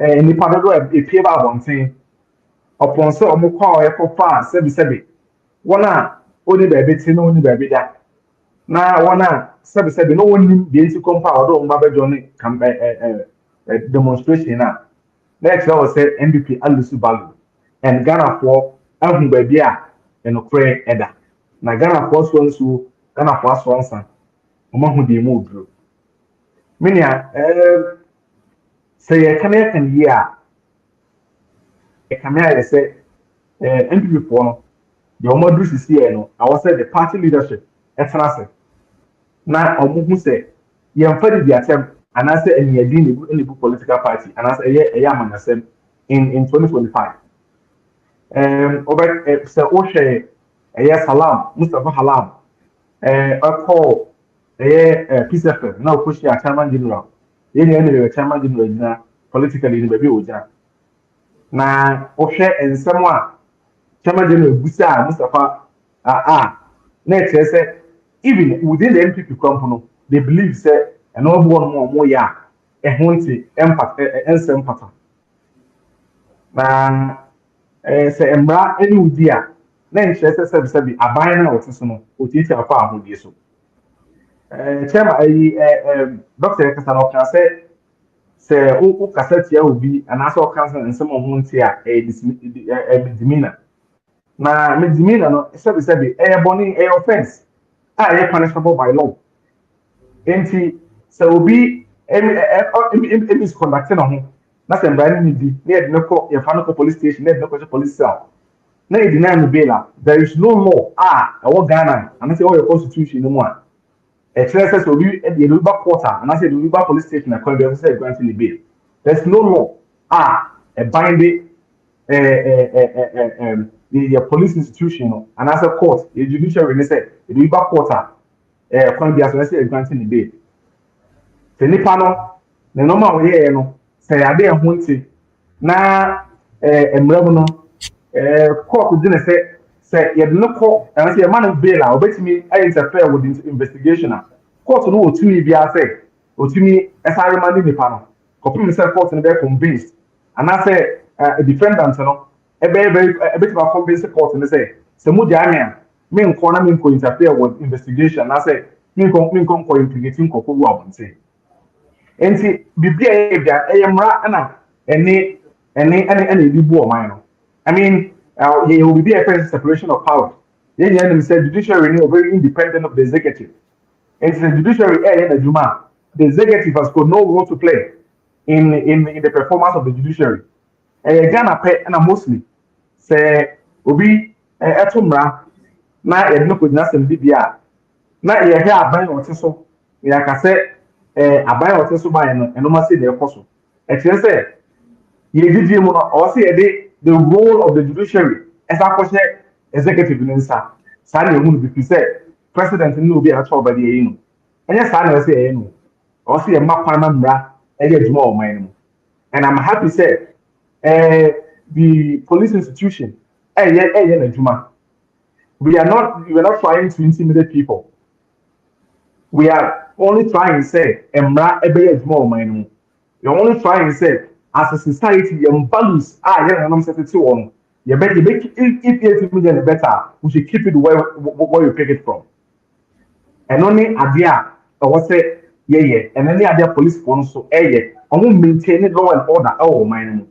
any part of a paper one thing upon so Moko for far, sebi. One only baby, only baby that. Now, one sebi, no one being to compare or Baba Johnny demonstration. Next, I was say NDP Alusu Balu and Ghana for Alvin Babia and Ukraine Eda. Now, Ghana for swans who Ghana for Swanson, among who they moved through. Minia, say a Canadian year. A Canadian say, NPP for the Omodus is here. I was say the party leadership, eternal. Now, Omu say, you have fed the attempt, and I say, and you in the political party, and I say, a yaman in 2025. Over Sir Oshe, a Salam, Mustafa Halam, a call a peace effort, now push your chairman general. Any chairman general politically in the baby Oja. Now, Oshe and someone, chairman general Busa, Mustafa, next, say, even within the NPP company, they believe say and all one more ya a haunty empathy and sympathy. Now, say embra any idea. Then she says, "Sabi, a buying or something, or teacher a farm with you." So, Chairman, Dr. Ekafano can say, "Oh, cassette here will be an assault council and some of whom here a misdemeanor." Now, misdemeanor, no, sabi, a bonny a offense. Are punishable by law. Enti so will be misconducting on him. That's a brand new near no your Fanaco police station, near no police cell. Now you deny the bail. There is no law. I want Ghana, and I say all your constitution no more. A says will be at the River Quarter, and I say the River police station, I can't be say granting the bail. There's no law. A binding the police institution, and as a court, the judiciary, they say, the River Quarter, can be as I granting the bail. The Nipano, the normal way, say, I dare want to now a revenue court didn't say, you no court, and I say a man of bail, I'll bet me I interfere with the investigation. Court no to me be I say, or to me as I remind Nipano, copy myself court and they're convinced, and I say, a defendant, a bit of a convincing court, and they say, Samujania, me and corner me interfere with investigation. I say, me come for implicating Koku and say. And see, Bibia, I am Rana, any Libu minor. I mean, there will be a separation of power. Then said judiciary is very independent of the executive. And the judiciary and Juma, the executive has got no role to play in the performance of the judiciary. Ghana pay and mostly say Obi Etumra na no could not send Libya. Na ye here ban or so. Ya ka say aban or so by and no must say the apostle. And she said, you did him or say the role of the judiciary as a question executive minister. Sunday would be said, President will be a trouble by the inn. And yes, I say, or see a map bra, and more mine. And I'm happy say, the police institution, we are not trying to intimidate people. We are only trying to say, Emra ebe more mine. We're only trying to say, as a society, your values are young and I'm set to on. You make if million better, we should keep it where you pick it from. And only idea or say, yeah, and any other police force so I won't maintain law and order. Oh, mine.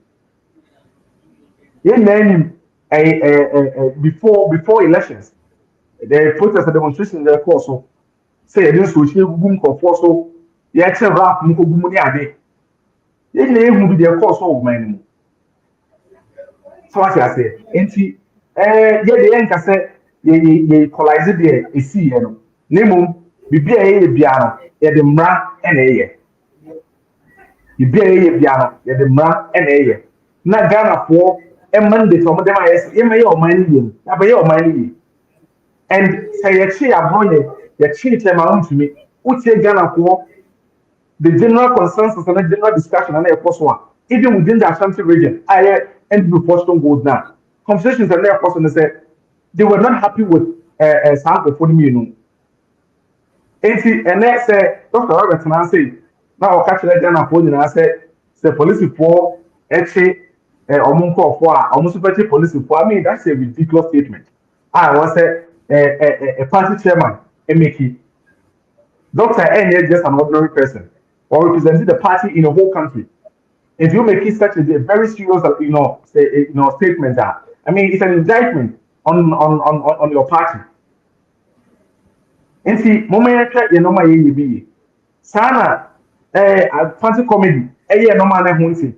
Yeah, man, before elections, the protest and demonstration there also say this will change boom for so yeah, it's a rap mukubumuni ade. Yeah, they will be their course of mine. So what I say, enti yeah, the end can say ye equalize there is see no. Nemo bibi a biano ye de mra na ye. Bibi a biano ye de mra na ye. Na Ghana for a mandate from them is ye may your money na be your money. And say ye chi abroye ye chi tell my own to me. Uche Ghana for the general consensus and the general discussion and a even within the Ashanti region, I and the Boston goes down. Conversations and their person said they were not happy with Sanko for me. And they said, Dr. Roberts, and I say, now I'll catch that down and I said, the police for actually Omunko for almost police for. I mean, that's a ridiculous statement. I was a party chairman, Emeki. Dr. N is just an ordinary person or representing the party in a whole country. If you make it such a very serious, statement that I mean, it's an indictment on your party. And see, moment you know my be sana fancy comedy. No man who say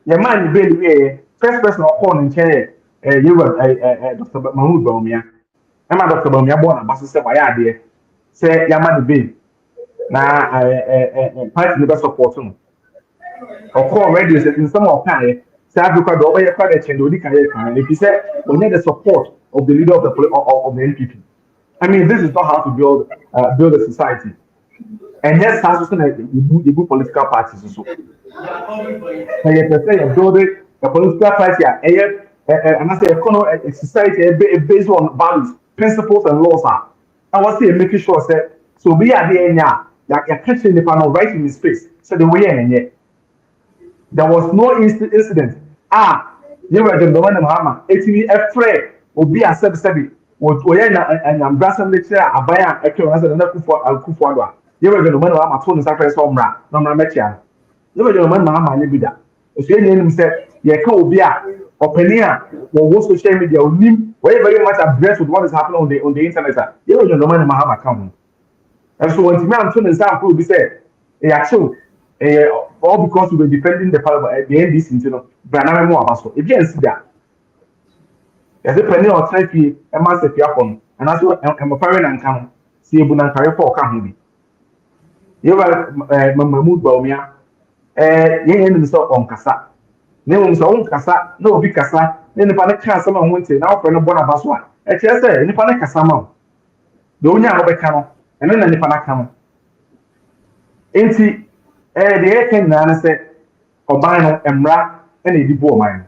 your man be first person or call in chair. You were Dr. Mahmoud Baumia. I'm a Dr. Baumia born and Basis by idea. Say your man be na party never support him. Or call radio in some of time, say Africa over your credit and if you say we need the support of the leader of the NPP. I mean, this is not how to build a society. And yes, has the good political parties also. So you say building a political party and I say a society based on values, principles and laws are. I was saying making sure that so we are there now. You're catching the panel right in his face. So the way and yet. There was no incident. You were the one Mahama. It's a friend will be a sub-study. What Oyana and Ambrasa lecture, a buyer, a cure as another for Alcufa. You were the one Mahama told us after Somra, no Mametia. You were the one Mahama Libida. If your name said, Yako Bia, or Penia, or what social media, or Nim, where very much abreast with what is happening on the internet. You were the one Mahama coming. And so when Timam Tun and Sam could be said, actually. All because we were defending the NDC, but now more about if you see that. As a penny or 30 a month if you happen, and also I'm a parent and come see a bunan career for Kahudi. You were Mahmoud Baumia, young himself on Cassa. Name his own Cassa, no big Cassa, then the panic someone went to now for no Bonabaswa. As I say, any panic Cassamo. The only other cano, and then the Panacamo. Ain't the air can say, Obino and Ra and a debo mine.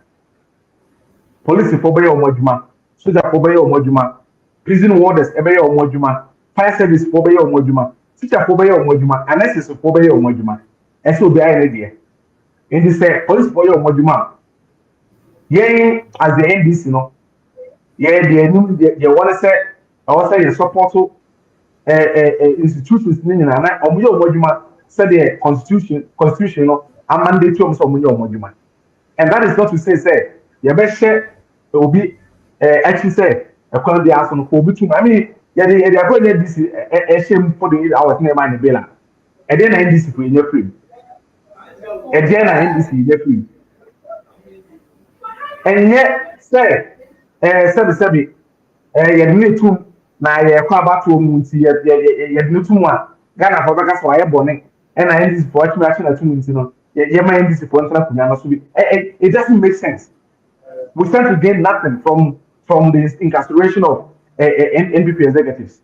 Police for Bayo Mojuma, Suja for Bayo Mojuma, prison warders, a Bayo Mojuma, fire service for Bayo Mojuma, Suja for Bayo Mojuma, and SS for Bayo Mojuma, and so be idea. In this police for Bayo Mojuma. Yea, as the NDC, no. Yeah, they want to say, I was saying, support institutions in an Mojuma. Said the constitution, and mandate to Mojuma. And that is not to say, your best share will be actually say, a quality ask on Kobutum. I mean, they are going to this a shame for the hours near my Bella. And then NDC in your free. And then NDC in your free. And yet, say, Sabi, you need to, now you're quite back to Munsi, you need to one. Ghana for Bagas for a bonnet. and I end this for action at 2 minutes, yeah, my NDC for it doesn't make sense. We stand to gain nothing from this incarceration of NPP executives.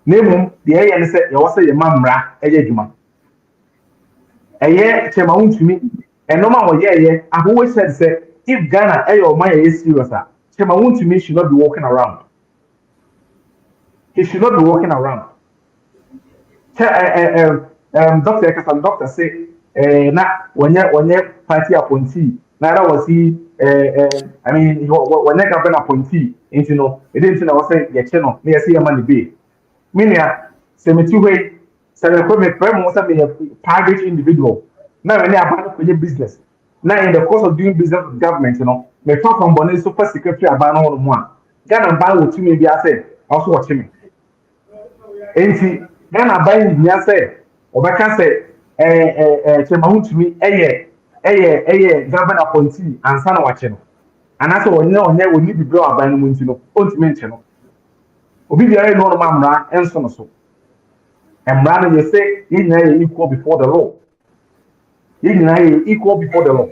Name the area and said, you also your mamra, a judgment. A year, Chema to me, and no matter yeah, I've always said, if Ghana, or my is serious, Chema to me should not be walking around. He should not be walking around. Doctor Ekasan, doctor say, na when you party appointee, neither was he, I mean, when you government appointee, it didn't know, say, your channel, near see a money be. Meaning, cemetery, a private individual. Now, when they are for your business, now in the course of doing business with government, may talk from Bonnet super secretary about all one. Ghana buy what you may be, I said, also watching me. Ain't Ghana buying me, I said, or I can say, Chemahu to me, government appointee, and son watching. And that's all, no, we need to blow up by no one to know, don't mention. Obi biara no no mamra enso no so emra no say ye nyina equal before the law, ye nyina equal before the law.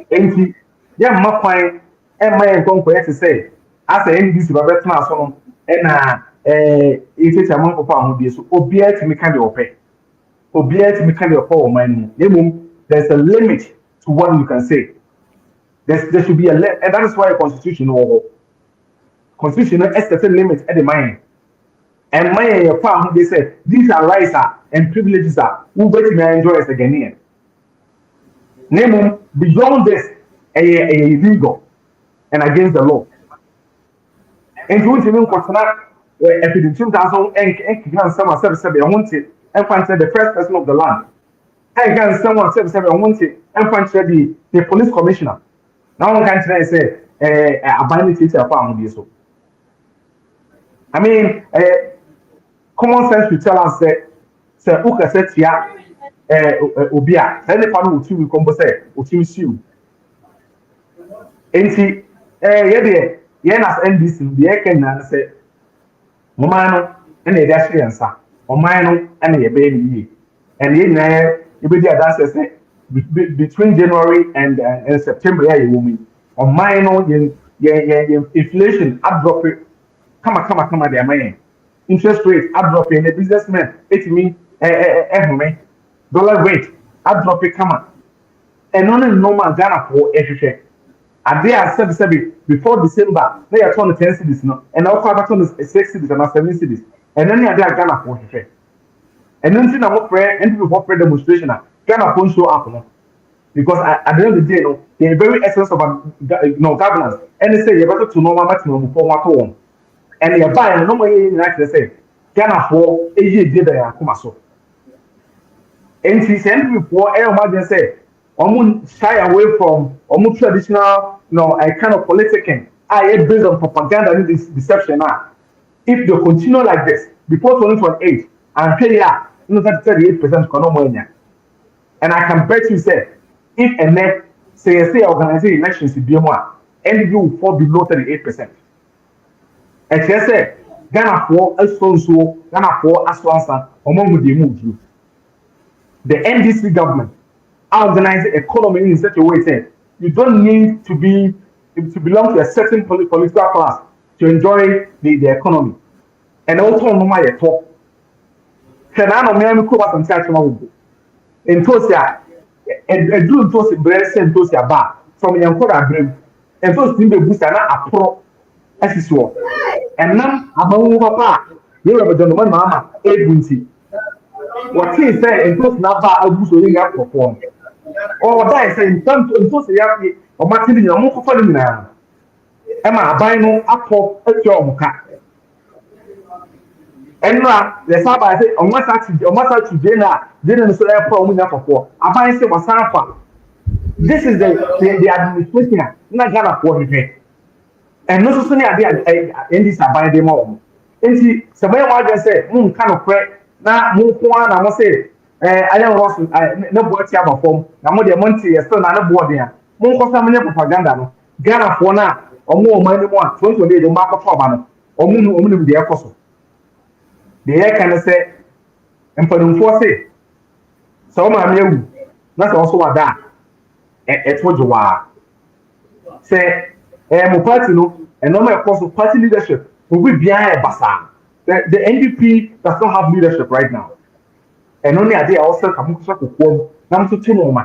Enti ya mma kwan emma ye nkonko ye say as NDC ba betna so no na ite chaman ko pa ahudie so obi ati me ka de ope, obi ati me ka de ope o man ni. There's a limit to what you can say. There should be a limit, and that is why a constitution constitution has a certain limit at the mind. And my farm, they say these are rights and privileges who wait to enjoy as a Ghanaian. Name beyond this, illegal and against the law. And you want to know what's not if in 2000 and someone said I wanted and find the first person of the land. I can someone said I wanted and find the police commissioner. Now one can say a binding teacher farm so. I mean, common sense will tell us that Uka said here, Obia, any part of you come say, which you. And see, as NDC, the Ekan say, Momano, and a dash answer, or mine and a baby. And in there, you be the dancer say, between January and September, yeah, you woman, or mine, inflation, drop it. Come on, dear man. Interest rate, dropping. A businessman, it means dollar rate, drop it, come on. And only normal Ghana for everything. And they are 7 before December, they are 10 cities now. And now 6 cities and 7 cities. And then they are Ghana for everything. And then see, I'm prayer and people for demonstration. Ghana won't show up now. Because at the end of the day, the very essence of governance. And they say, you're better to know what to for what to. And you buy no more like they say Ghana for a year did there come so. And she sent before everybody say shy away from traditional a kind of political based on propaganda and this deception now. If they continue like this before 2028 and pay that 38% economy. And I can bet you say if a net say organizing elections in BMI and you will fall below 38%. And she said, Ghana for a so Ghana for as answer among the move. The NDC government organized the economy in such a way that you don't need to belong to a certain political class to enjoy the economy. And also no matter talk. Can I know me ko was on Saturday? In Tosia, and do Tosia breast and Tosia bar from Yankora Brim. And those things boost a pro as is what. And now among papa, you have a gentleman, mamma, agency. What he said, and those never are doing up perform. Or that is in terms of Tosia or Martin, your more for now. Emma, buy no apple at your cat. And now, the Sabbath say, on what side to dinner, didn't say a problem for. I buy say was Sanfa. This is the administration, not Ghana for the and no so any idea in this about them all. And see, somebody was say, kind of pray. Now, move one, I must say, I don't want no boy to have a form. Now, more than Monty, still not board there. More propaganda. Ghana for now, or more money, 20 days, the market for banner, or moon with the apostle. The air can say, mpanimfoɔ se sɛ wo maame awu na sɛ ɔso wada a ɛto gye waa sɛ mo party no ɛnɔɔma ɛkɔ so party leadership obi biara ɛbasaa the NDP does not have leadership right now ɛno ne ade a ɔsɛ ka mo kɔsɛ kɔkɔɔ mu na mo to mo ma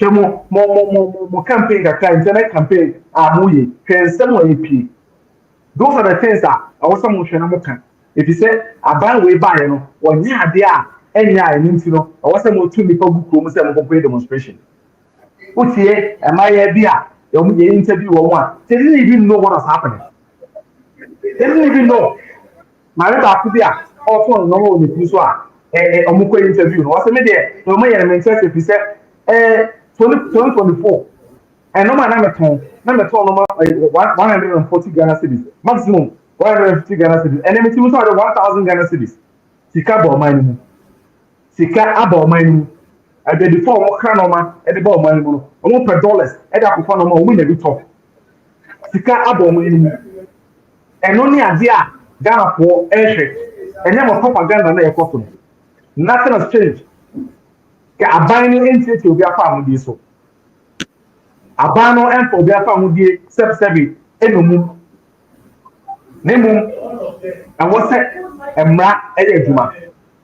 hwɛ mo campaign kakra internet campaign a mo yɛ hwɛ nsɛm a yɛpie those are the things a ɔwɔ sɛ mo hwɛ na mo ka efi sɛ aban wei baayɛ no wɔnyɛ ade a ɛnyɛ a ɛno nti no ɔwɔ sɛ mo tu nipa gu kurom sɛ mo kɔkɔɛ demonstration wotie ɛmayɛ bi a yɛ interview wɔn a they didn't even know what was happening they didn't even know maame baako bi a ɔtɔn nneɛma wɔ ne ti so a ɔmo kɔ interview no wɔsɛ me deɛ na ɔmo yɛ ne interest efi sɛ 2024 ɛnɔma na mɛtɔn nɔma 140 Ghana cedis maximum 150 Ghana cedis ɛnɛ mi ti mu sɛ ɔde 1000 Ghana cedis sika bɔ ɔman no mu sika aba ɔman no mu ɛdɛdifo a ɔmo kra nɔma ɛde bɔ ɔman no mu no ɔmo pɛ dollars ɛde akɔfa nɔma ɔmo nya bi tɔ sika aba ɔman no mu ɛno ne ade a Ghanafoɔ ɛhwɛ ɛnyɛ mo propaganda na ɛkɔ so no nothing has changed ka aban no ntete obi afa ahodie so aban no ɛmfa obi afa ahodie sɛbsɛbi ɛnum ne mu ɛwɔ sɛ mmara ɛyɛ adwuma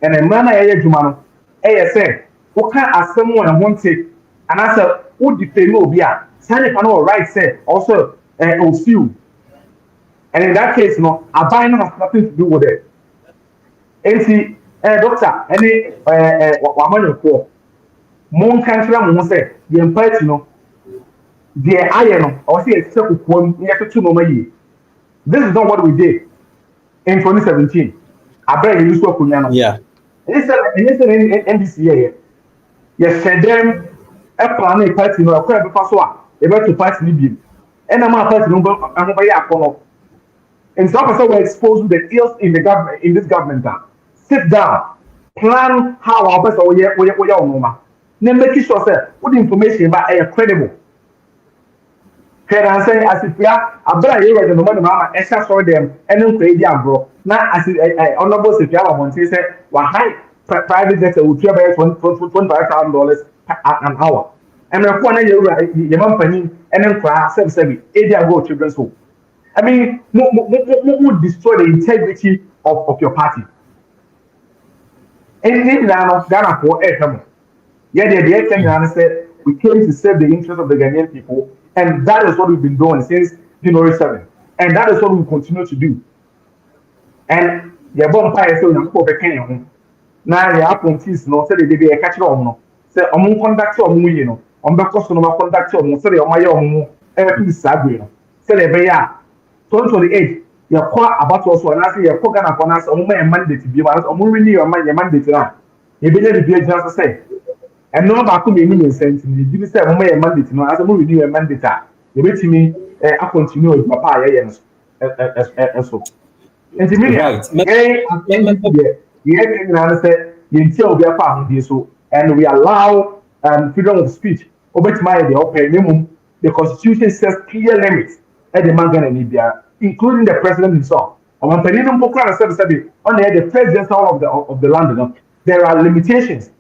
ɛna mmara na ɛyɛ adwuma no ɛyɛ sɛ woka asɛm wɔ ɛho nte anaasɛ wodi fɛ no obi a saa nipa no wɔ right sɛ also ɔsiw and in that case no aban no has nothing to do with it enti doctor ɛne wamanyɔfoɔ monka nkyerɛ mo ho sɛ yɛn party no deɛ ayɛ no ɔwɔ sɛ yɛsɛ kokoa mu yɛtoto nɔɔma yie this is not what we did in 2017 abɛrɛ yɛn nso akonnwa no ɛnyɛ sɛ NDC yɛyɛ yɛhyɛ dɛm ɛplan ne party no ɛkɔ ɛbɛfa so a yɛbɛto party no biem ɛna maa party no ho bɛyɛ akɔnɔ and some person will expose the ills in the government in this government. Sit down, plan how our person will normal. Then make sure say what the information about are credible. Can I say as if we are a brother here the money mama extra for them and then create their bro. Now as honorable if you have one say well high private jet will pay about $25,000 an hour. And the one your company and then for 7 area go children's home. I mean, would destroy the integrity of your party. Anything Ghana for Ghana. Yeah, the Kenyan said we came to serve the interest of the Ghanaian people, and that is what we've been doing since January 7th. And that is what we continue to do. And the bonfire so you go Kenya. Now the appointees no say they be a catcher on say among conduct or you know, on back of no conduct or say on my own say they be 2028 yɛkɔ abato so anase yɛkɔ Ghana kɔ nase ɔmo yɛ mandate bi ma ɔmo renew your mandate na yɛbɛnya bibi agyina so sɛ ɛno baako mmienu mmiɛnsa nti bi bi sɛ ɔmo yɛ mandate no ase ɔmo renew your mandate a yɛbɛtumi akɔntinu adwuma pa a yɛyɛ no so nti mi yɛn nyinaa no sɛ yɛntia obi afa ahodie so and we allow freedom of speech obɛtumi ayɛ deɛ ɔpɛ ne mu the constitution says clear limits the Mangana Libya, including the president himself. On the president of the land, there are limitations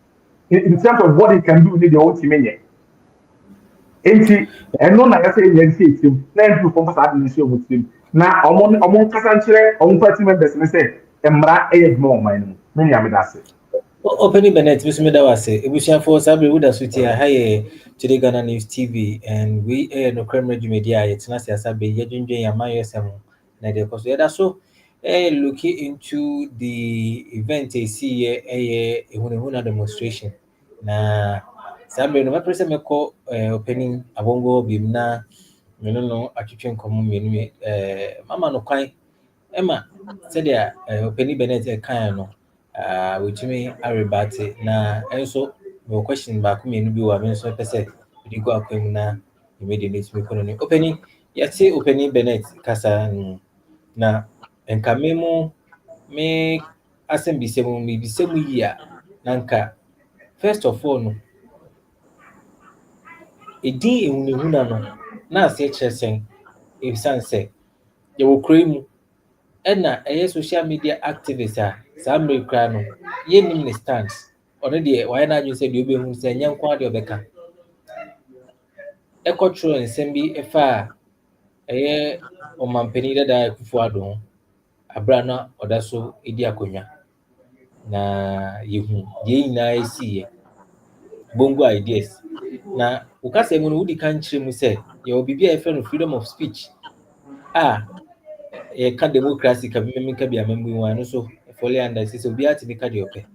in terms of what he can do with the own team. And no, I say, him, then to form administration with him. Now, among Cassantre, on party members, and say, Emra, more mine. Many Amidase. Opening Bennett, Miss Medawase, we shall for Sabri with us with here today Ghana News TV, and we no crime media. It's not as Sabi, Yajin Yamayo Sam, Nadia Coseda. So, looking into the event, I see a Hunahuna demonstration. Na Sabri, no person may call opening Abongo Bimna, you know, a kitchen common, Mama no kind, Emma said, opening Bennett a kind. Which me arrebate na also no question back me no be wa me so pese we go akwam na immediately me kono ni opening yati opening Bennett kasa na enka me asem bi semu me bi semu yi a nanka first of all no edin ehunehuna no na ase kyeresen ebisan se ye wo krai mu na social media activists a saa America no Yenim ne stance. Already, why not you said you be who say young quality of Becca? Echo true and send me a fire. O mampeni dada Kufuado, Abrana, or that's so Idiaconia. Na yehu, ye na see bongo ideas. Na ukase mun wudi country mu say, you will be a friend of freedom of speech. Ah, ka democracy ka bi ka bi amembu wan so fully understand so bi ati ka de ope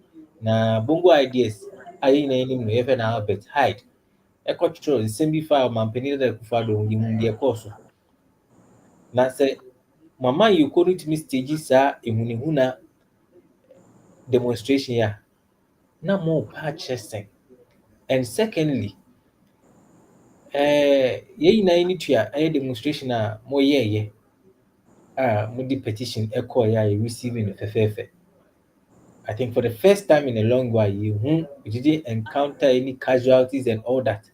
na bongo ideas ayi na enim no yefe na Albert hide e control nsem bi fa mampani da kufa do yi mu de course na se mama you couldn't miss stage sa ehunihuna demonstration ya na mo pa chesting. And secondly ye na ni tua demonstration a mo ye mo di petition e call ya receiving fefefe. I think for the first time in a long while, you didn't encounter any casualties and all that.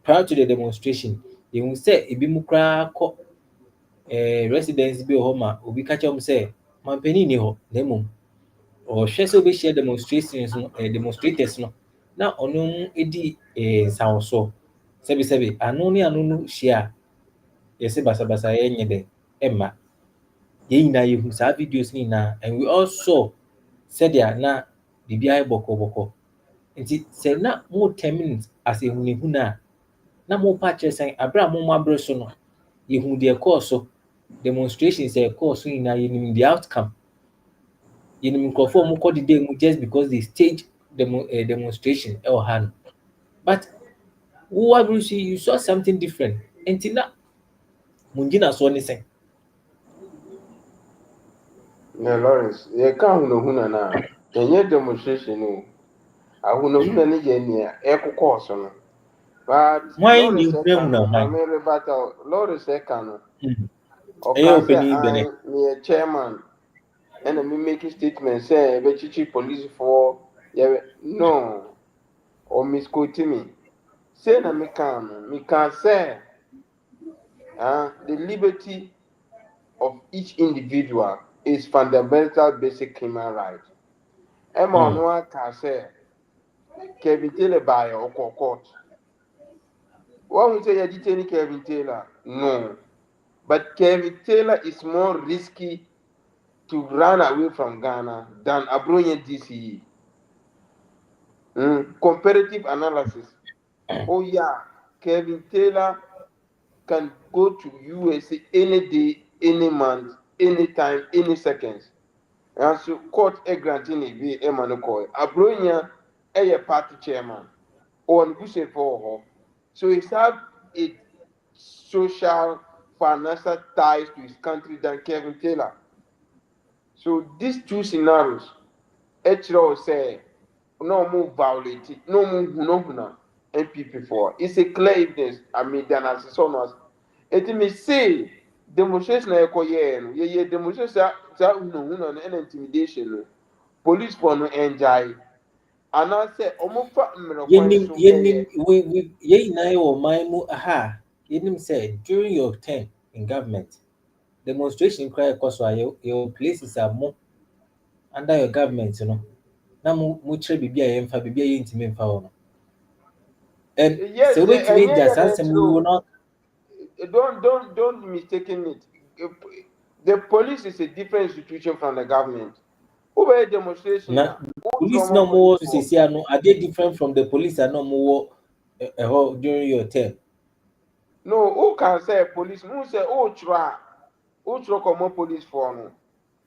Prior to the demonstration, you will say, Ibimukra residents be home, Ubi catch them say, Mampeni ni ho, nemo, or Sheso be share demonstrations, demonstrators no. Now, ono edi sound so. Sebi, anonu share. Yes, basa, yenye Emma. Ye na you sa videos ni na, and we all saw said ya na bibia boko. Nti sɛ na mo 10 minutes as ehunahuna a na mo pa kyerɛ sɛn abere a mo abere so no yehu deɛ ɛkɔɔ so demonstrations a ɛkɔɔ so nyinaa yɛnim the outcome yɛnim nkurɔfoɔ a wɔkɔ deda mu just because they stage demonstration ɛwɔ ha no but wo abere so you saw something different nti na mo gyinasoɔ ne sɛn. Na Lawrence, yɛ ka ahunahuna na ɛnyɛ demonstration o. Ahunahuna ne yɛ nea ɛkokɔɔ so no. But Hwan ne Lawrence ɛka no, hunahuna Maame rebata Lawrence ɛka no, ɛyɛ ɔka sɛ ɔpanin bɛnɛ. meyɛ chairman ɛna me make statement sɛ ɛbɛkyikyi policefoɔ yɛ no, ɔmisquote me. Say na meka no, meka sɛ the liberty of each individual is fundamental basic human right. Ɛma ɔno aka sɛ Kevin Taylor baayɛ ɔkɔ court. Wɔn sɛ yɛde kyɛ ne Kevin Taylor no, but Kevin Taylor is more risky to run away from Ghana than Abronya DCE. Comparative analysis. Oh yeah, Kevin Taylor can go to USA any day, any month, anytime, any seconds. And so court granting a be Emmanuel Abronya a party chairman or an for her. So he have a social financial ties to his country than Kevin Taylor. So these two scenarios, H.R. say, no more violate, no more NPP for. It's a clear evidence. I mean, than as so much. It may say demonstration na ye demonstration sa no and intimidation no. Police for no enjoy. And I say, omofa mmerɛkwan so Yenim we ye na wɔ man mu aha yenim sɛ during your term in government demonstration cry ɛkɔ so a your places are more under your government no na mo kyerɛ biribi a yɛmfa biribi a yɛntumi mfa wɔ no and yes, sɛ wobɛtumi agya saa nsɛm yi wo no don't mistaken it. The police is a different institution from the government. Who demonstration na police na ɔmo wɔ so sɛsi ano are they different from the police a na ɔmo wɔ ɛhɔ during your term. No, who can say police? Who say try common police for no?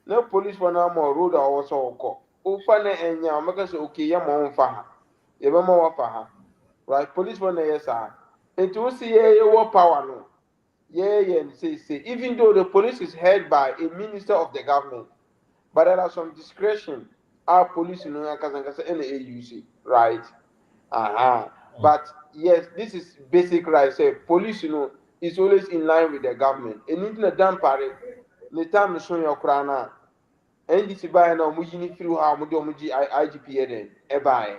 No police for no more road or so call. Who find it and make us okay, ya mo on fa. Ya ba mo wa fa. Right, police for no yes sir. And to see your power no. Yeah, say even though the police is head by a minister of the government, but there are some discretion. Our police in AUC, right? But yes, this is basic right. Say police, is always in line with the government. And in the damn party, the time is showing your crown. NDC by now, Mujini through how Muji IGP then, Ebae.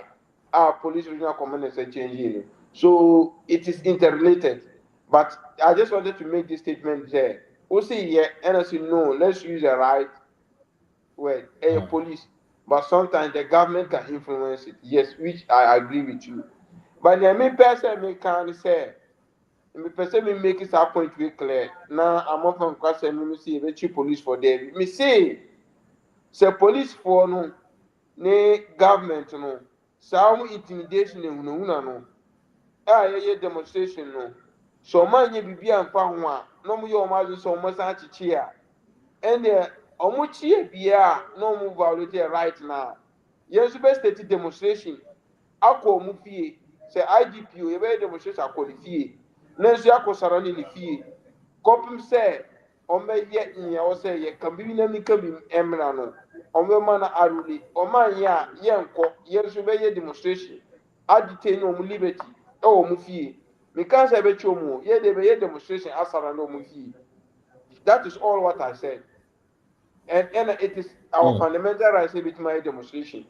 Our police regional commanders are changing. So it is interrelated. But I just wanted to make this statement there. We say, yeah, NSC, no, let's use the right word, police. but sometimes the government can influence it. Yes, which I agree with you. But the me person me can say, me person me make it a point we clear. Now I'm off from class and me see the police for them. Me say police for no, ne government no, some intimidation no. Ah, yeah, demonstration no. So man, you be and found one. No more your mother so much chia. And omuchie bia no mu violate right now. Yes, best state demonstration. Akọ mu fie. Say IDP o be demonstration akọ ni fie. Na nso akọ sarani ni fie. Kopim say omeye nya o say ye kan bi na mi kan bi emra no. Omema na aruli. Oma ya ye nko ye nso be ye demonstration. Adite no mu liberty. E o mu fie. Me kan say be chomu ye de be ye demonstration asara no mu fie. That is all what I said. And it is our fundamental right to be my demonstration.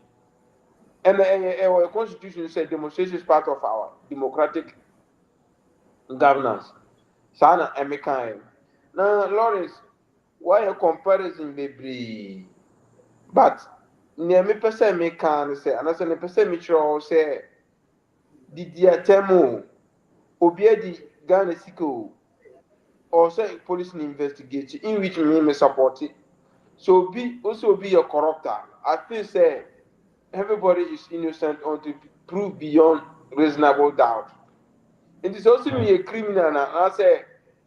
And our constitution said demonstration is part of our democratic governance. Sana American. Now, Lawrence, why a comparison be? But near me person me can say, and as a person me say, did the attempt obey the Ghana Siko or say police investigate in which me support it. So also be a corrupter. I feel say everybody is innocent until proved beyond reasonable doubt. It is also me a criminal and I say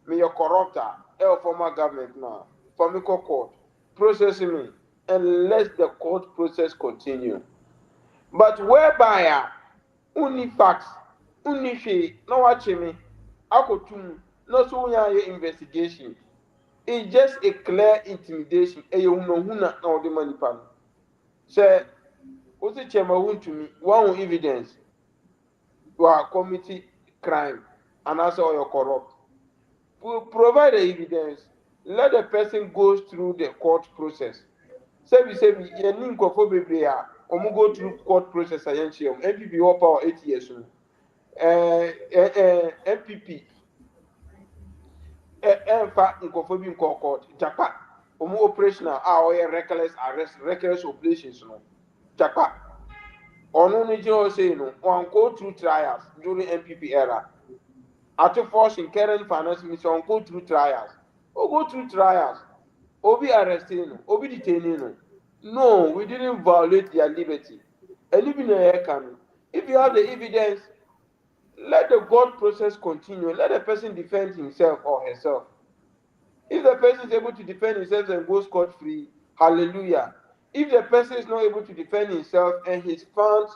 me a corrupter, a former government now, for me court, processing me, and let the court process continue. But whereby only facts, only she, no watching me, I could no so investigation. It's just a clear intimidation. You know who not now the money pan. Say, what's the chairman to me? One evidence. You are committing crime and also you're corrupt. Provide the evidence. Let the person go through the court process. Say, you need to go through court process against you. NPP or power 8 years. NPP. Ɛmfa nkɔfo bi nkɔ court japa ɔmo operational a ɔyɛ reckless arrest reckless operations no japa ɔno no gyina hɔ sei no go through trials during NPP era ate force in current finance minister go through trials go through trials obi arresting no obi detaining no we didn't violate their liberty and even if you have the evidence let the court process continue let the person defend himself or herself. If the person is able to defend himself and go scot-free, hallelujah. If the person is not able to defend himself and he's found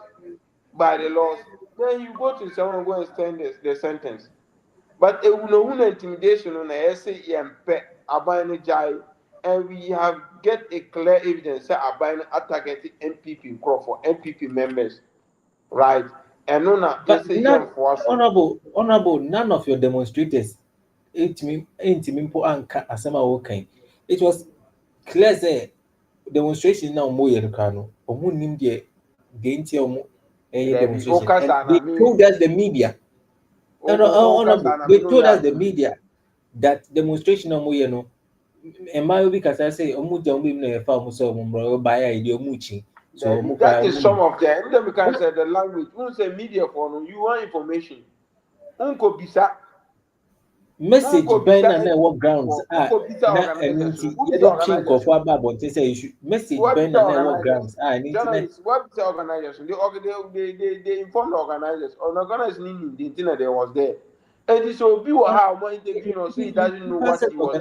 by the laws, then you go to someone and go and stand the sentence. But a intimidation on a essay and we have get a clear evidence that Abine targeted NPP for NPP members, right? And but honorable, none of your demonstrators it was clear that demonstration now more no demonstration and they told us the media they told us the media that demonstration no more no and because I say so that is some of them. Then we can say the language. Who say media for you want information? Unko bisa. Message Ben and what grounds message Ben and what grounds journalists what the organizers they inform the organizers or organizers the internet there was there. And this will be how more interview or so he doesn't know what he was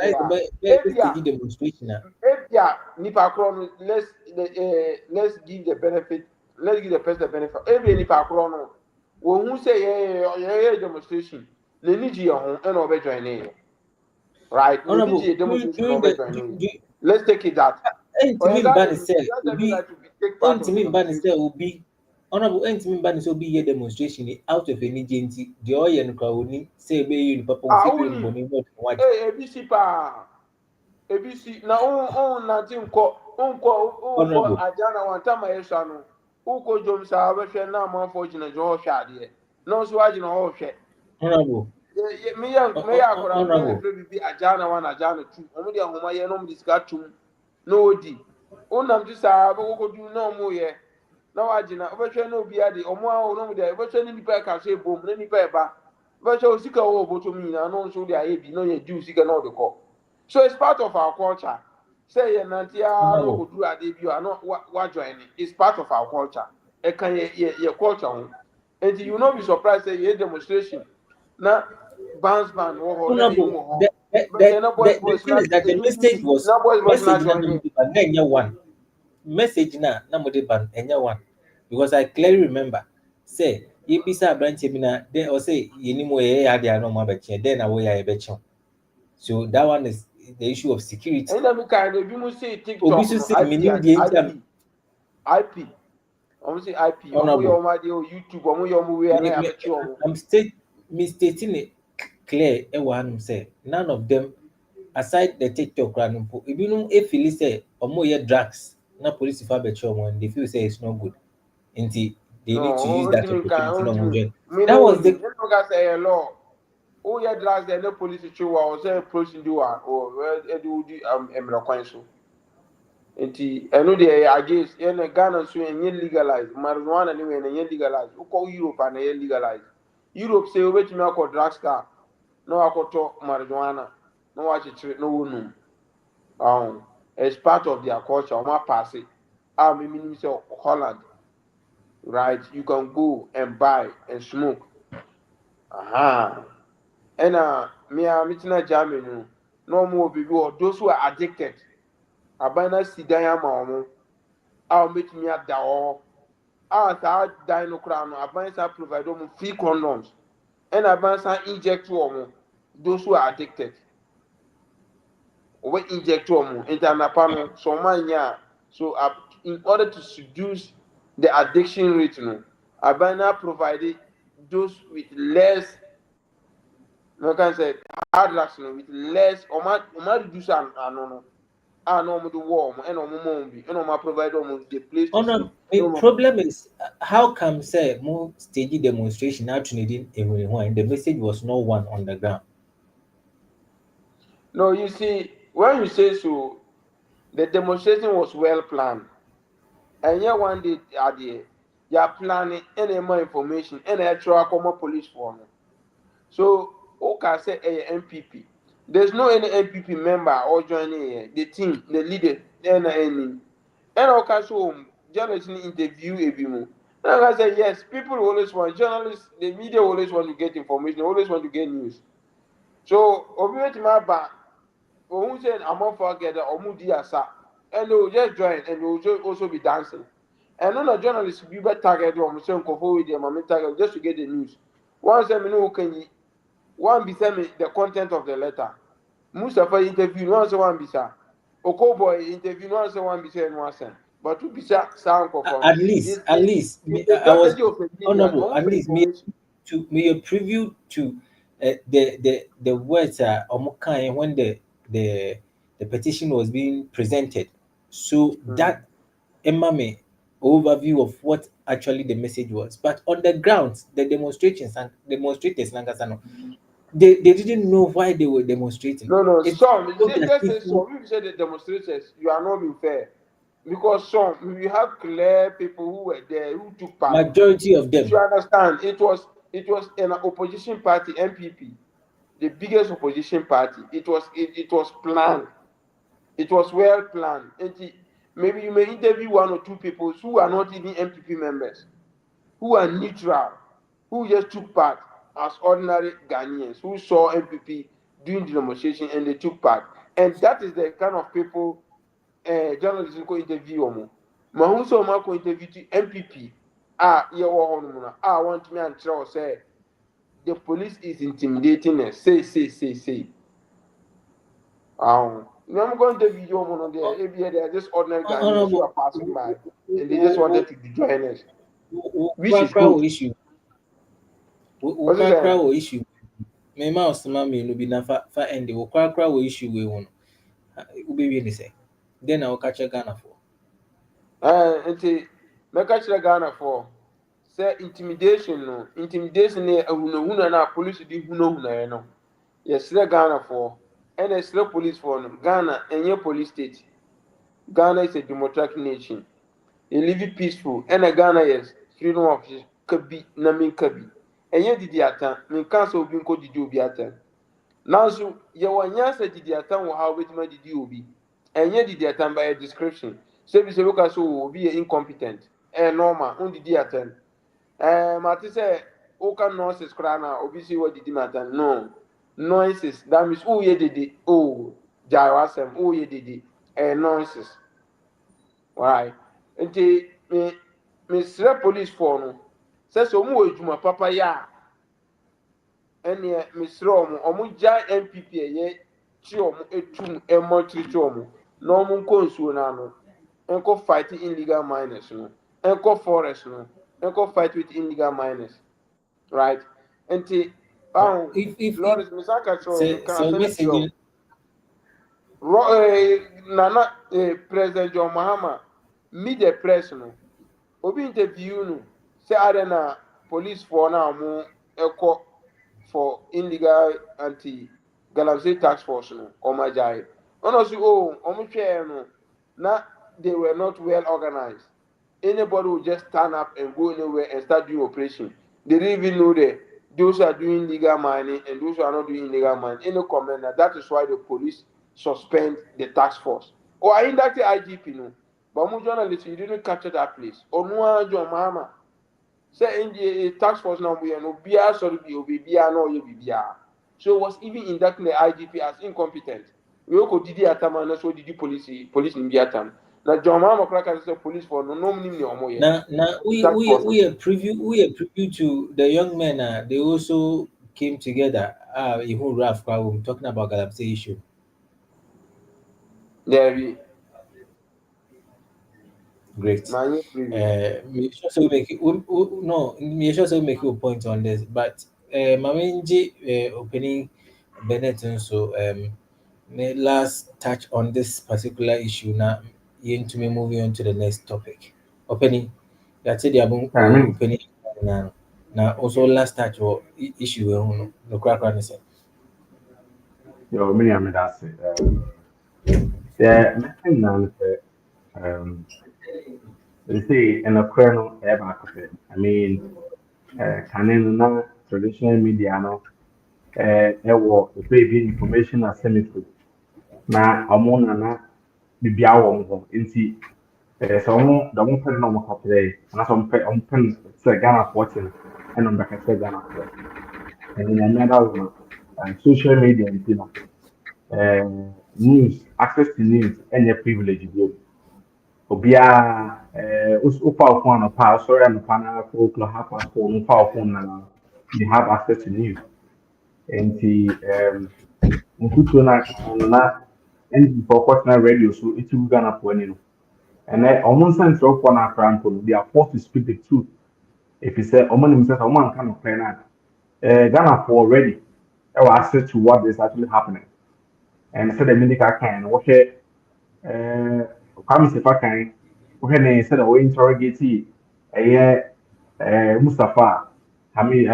doing. Demonstration. Nipa Kron, let's give the benefit, let's give the person the benefit. Every Nipa Kron, when who say yeah demonstration, they need you and over joining. Right? Let's take it that. Honorable Entimi Banis will be a demonstration out of any agency, the oil and crowd say be in Papa ABC pa ABC now nothing unko ajana one time I shano uko Jones Abesha now unfortunate Joe Shadi. No swaging all shit. Honorable. Me I be ajana one ajana two. Only a homa yenom discatum no di. Unam to say, go do no more ye. Now I didn't. Overture no be at the Omo no there. Overture any pair can say boom, any pair back. Virtual Sika over to me, and also they are be no ye do Sika no the call. So it's part of our culture. Say ye Nantia no go do a debut, and not what joining. It's part of our culture. It can ye culture. And you not be surprised say ye demonstration. Now bands band war let him war. But then The thing is that the message was message na na one. Message na mo de ban enya one. Because I clearly remember say ye bisa branch bi na then or say ye ni mo ye ya dia no mo abeche then na wo ya ebeche. So that one is the issue of security. and then kind of you must say Obi TikTok so no say minim die ntia IP. I'm say IP. Omo honorable. your my YouTube. Omo your movie and I bet you. I'm stating it clear ewa say none of them aside the TikTok ranumpo ibinum e feel say omo ye drugs na police fa be omo and they feel say it's not good until they need to use No, that ultimate can opportunity no more ultimate. join. Me That no was only. the You know say a law. Oh yeah, drugs there no police show or say police do one or where do emra kwan so. Enti eno dey against ene Ghana so enye legalize marijuana ni we enye legalize. Uko Europe and enye legalize. Europe say obetumi akọ drugstore no akoto marijuana no wachichire no wonum. As part of their culture, Oma pass it. Meaning say Holland, right? You can go and buy and smoke. And me meeting Germany, no more people or those who are addicted. Abana sidaya mamu. I'll meet me at the all. I'll die no crown. Abana provide them free condoms. And Abana inject woman. Those who are addicted. Or inject woman. Internapano. So man, so in order to seduce the addiction rate, no, Abana provided those with less. No can say hard drugs no with less. Oma reduce no. No do warm and mombi and provide the place to sleep. the problem is how come say more stage demonstration out in everyone the message was no one on the ground. No, you see, when you say so, the demonstration was well planned. And yeah, one day you are planning any more information and actual common police form. So, okay, say a NPP. There's no any NPP member or joining the team, the leader, and okay, so journalists interview a bimu. And I say yes, people always want journalists, the media always want to get information, always want to get news. So, obi my back. Who said among forget or di asa, and they will just join and they will just also be dancing. And none of journalists be better target or saying control with them, target just to get the news. One say me no can one be send me the content of the letter. Mustafa interview one say one be sa. Okoboy interview one say one be say one send. But two be sound conform. At least It's me, the I was strategy of the media. honorable. No At for least me information. to me a preview to the words omukai when the petition was being presented. So that me overview of what actually the message was. But on the ground, the demonstrators they didn't know why they were demonstrating. No. It Some looked as just if say some. If you say the demonstrators, you are not being fair, because some we have clear people who were there who took part. majority of You should them. understand. It was an opposition party, NPP, the biggest opposition party. It was planned. It was well planned. Maybe you may interview one or two people who are not even NPP members, who are neutral, who just took part as ordinary Ghanaians who saw NPP doing the demonstration and they took part. And that is the kind of people journalists go interview them. Mahu so ma ko interview to NPP. Yeah, want me and tell say the police is intimidating us. Say. I'm going to interview you on there. Maybe they are just ordinary Ghanaians who Honorable, are passing by and they just wanted to join us, which is crowd good. issue. What's it saying? Crowd issue. Me ma osama me no be na fa end. Crowd issue we won. Ube ni say. Then I will catch a Ghana for. Nti mɛka kyerɛ Ghana for sɛ intimidation ne ahunahuna na police de hunahuna no yɛsrɛ Ghana for ɛna ɛsrɛ police for no Ghana ɛnyɛ police state Ghana is a democratic nation. They live it peaceful. And Ghana is freedom of kabi na min kabi. And yet did atan min council bin ko didi obi atan. Now so ye wan yansa didi atan wo how wetima didi obi. And yet didi atan by a description. So we say look at so obi incompetent. Normal on didi atan. Mati say oka nonsense kra na obi say what didi atan. No. Nonsense. That means oh ye didi. Oh jawasem oh ye didi. Nonsense. Why? Nti me srɛ police for no sɛ sɛ ɔmo wɔ adwuma papa yɛ a ɛneɛ mesrɛ ɔmo gya NPP ɛyɛ kye ɔmo etum ɛmɔtiri kye ɔmo na ɔmo nkɔ nsuo n'ano nkɔ fight illegal miners no nkɔ forest no nkɔ fight with illegal miners right nti if Lawrence misaka kyerɛ so message Nana President John Mahama meet the press no obi interview no say arena police for now mo echo for illegal anti galamsey task force no omajai ono so omo hwe no na they were not well organized. Anybody would just stand up and go anywhere and start doing operation. They didn't even know that those who are doing legal mining and those who are not doing illegal mining. Any comment that is why the police suspend the task force. Or I indicted IGP no. But most journalists, you didn't capture that place. Or no John Mahama. Say in the task force now we are no BR sorry BR no you BR. So it was even indicting the IGP as incompetent. We go didi atama na so didi police in Biatam. Na John Mahama Kraka say police for no ni omo ye. now we a preview to the young men they also came together. Ihu Raf Kwawum talking about Galapse issue. There we Great. my preview. Me sure so make it, no, me sure so make you a point on this, but Mamenji opening Bennett and so may last touch on this particular issue now. Into me moving on to the next topic. Opening that's it. The I mean, opening now also last touch or issue no crack on this. your mini, I mean, that's it. The nothing now, they say, and a kernel ever of it. I mean, can traditional media no, ɛwɔ baby information asymmetry. Na ɔmo nana bibi awɔ mo hɔ nti sɛ ɔmo pɛ no ɔmo kapere anaasɛ ɔmo pɛ no sɛ Ghana foɔ te no ɛna ɔmo bɛka sɛ Ghana foɔ ɛno na ɛnyɛ that no social media nti no news access to news ɛnyɛ privilege bi obiara wofa wo phone anɔpa a wosɔre anɔpa na 4 o'clock 4:30 no wofa wo phone na you have access to news nti nkutuo na NDC for personal radio so it's Ghana for any no and then almost sense of one akranto they are forced to speak the truth if you say omo nim say omo kind of plan Ghana for already have access to what is actually happening and so the medical can what kwame sefa kan what ne said we interrogate Mustafa Hami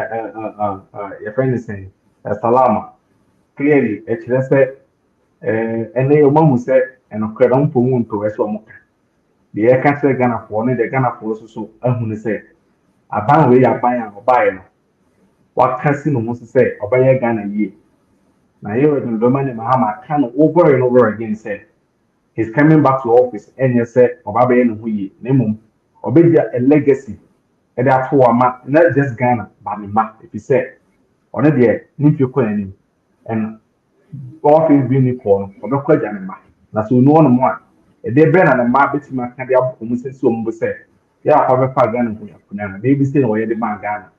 your friend is saying Salama clearly it's just and then your mom will say and a credit for one to us or the air cancer Ghana for the Ghana for so who say a ban way a buy and buy what casino must say or buy a Ghana ye. Now here in the money Mahama can over and over again say he's coming back to office and you say or Baba and we name or be a legacy and that's who I'm not just Ghana but if you say or not yet need you call him and office being equal or the question na so no one more e dey brand na ma betima ka dey abuko se so mbo se ya fa be fa Ghana kunya na dey be say o ye dey man Ghana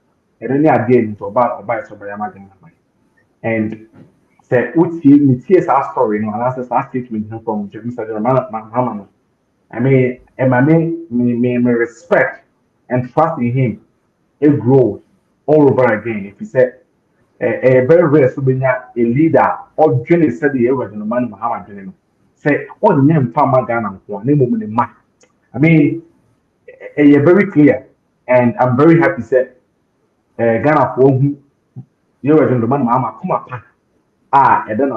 e dey ade ni to ba so ba ya ma Ghana and say uti ni tie sa story no ana sa statement from Mr. Mahama I mean me respect and trust in him it grows all over again if you say a very rare so a leader or Jenny said the original man Mahama Jenny say all the name Farmer Ghana name woman man. I mean very clear and I'm very happy said Ghana for who the original man Mahama come up and then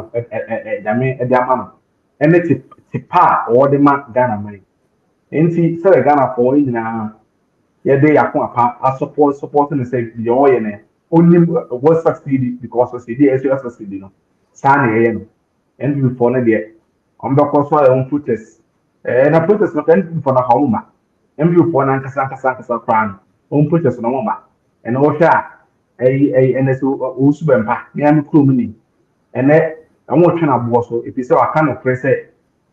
I mean a man and it's tipa or the man Ghana money. Enti say Ghana for na yɛde yako apa supporting the say the oil ne only was succeed because of the SUS succeed no saa na ɛyɛ no NPP for no deɛ ɔmbɛkɔ so a ɛwɔ protest na protest no NPP for na ha ɔmma NPP for na nkasa koraa no ɔm protest no ɔmma ɛna wɔhwɛ a ɛnɛ sɛ ɔsu bɛmpa ne ano kurom ni ɛnɛ ɛwɔ twɛn aboɔ so efi sɛ waka no korɛ sɛ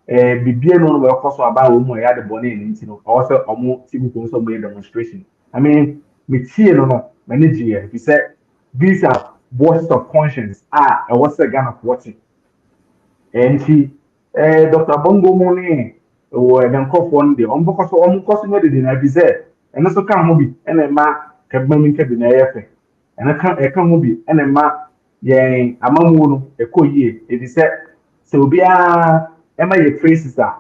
bibie no no ɛkɔ so aba wɔ mu a yɛade bɔne ne nti no ɔwɔ sɛ ɔmo ti gu kɔn so ɔmo yɛ demonstration I mean metie no m'ani gye yɛ efi sɛ these are voices of conscience a ɛwɔ sɛ Ghana foɔ te nti Dr. Bongo mu ne wɔ ɛdɛ nkorɔfoɔ no deɛ ɔmo kɔ so nyɛ dede na efi sɛ ɛno so ka ho bi ɛna ɛma kabima nkabi na ɛyɛ fɛ ɛna ɛka ho bi ɛna ɛma yɛn amamuo no ɛkɔ yie efi sɛ obiara ɛma yɛ phrases a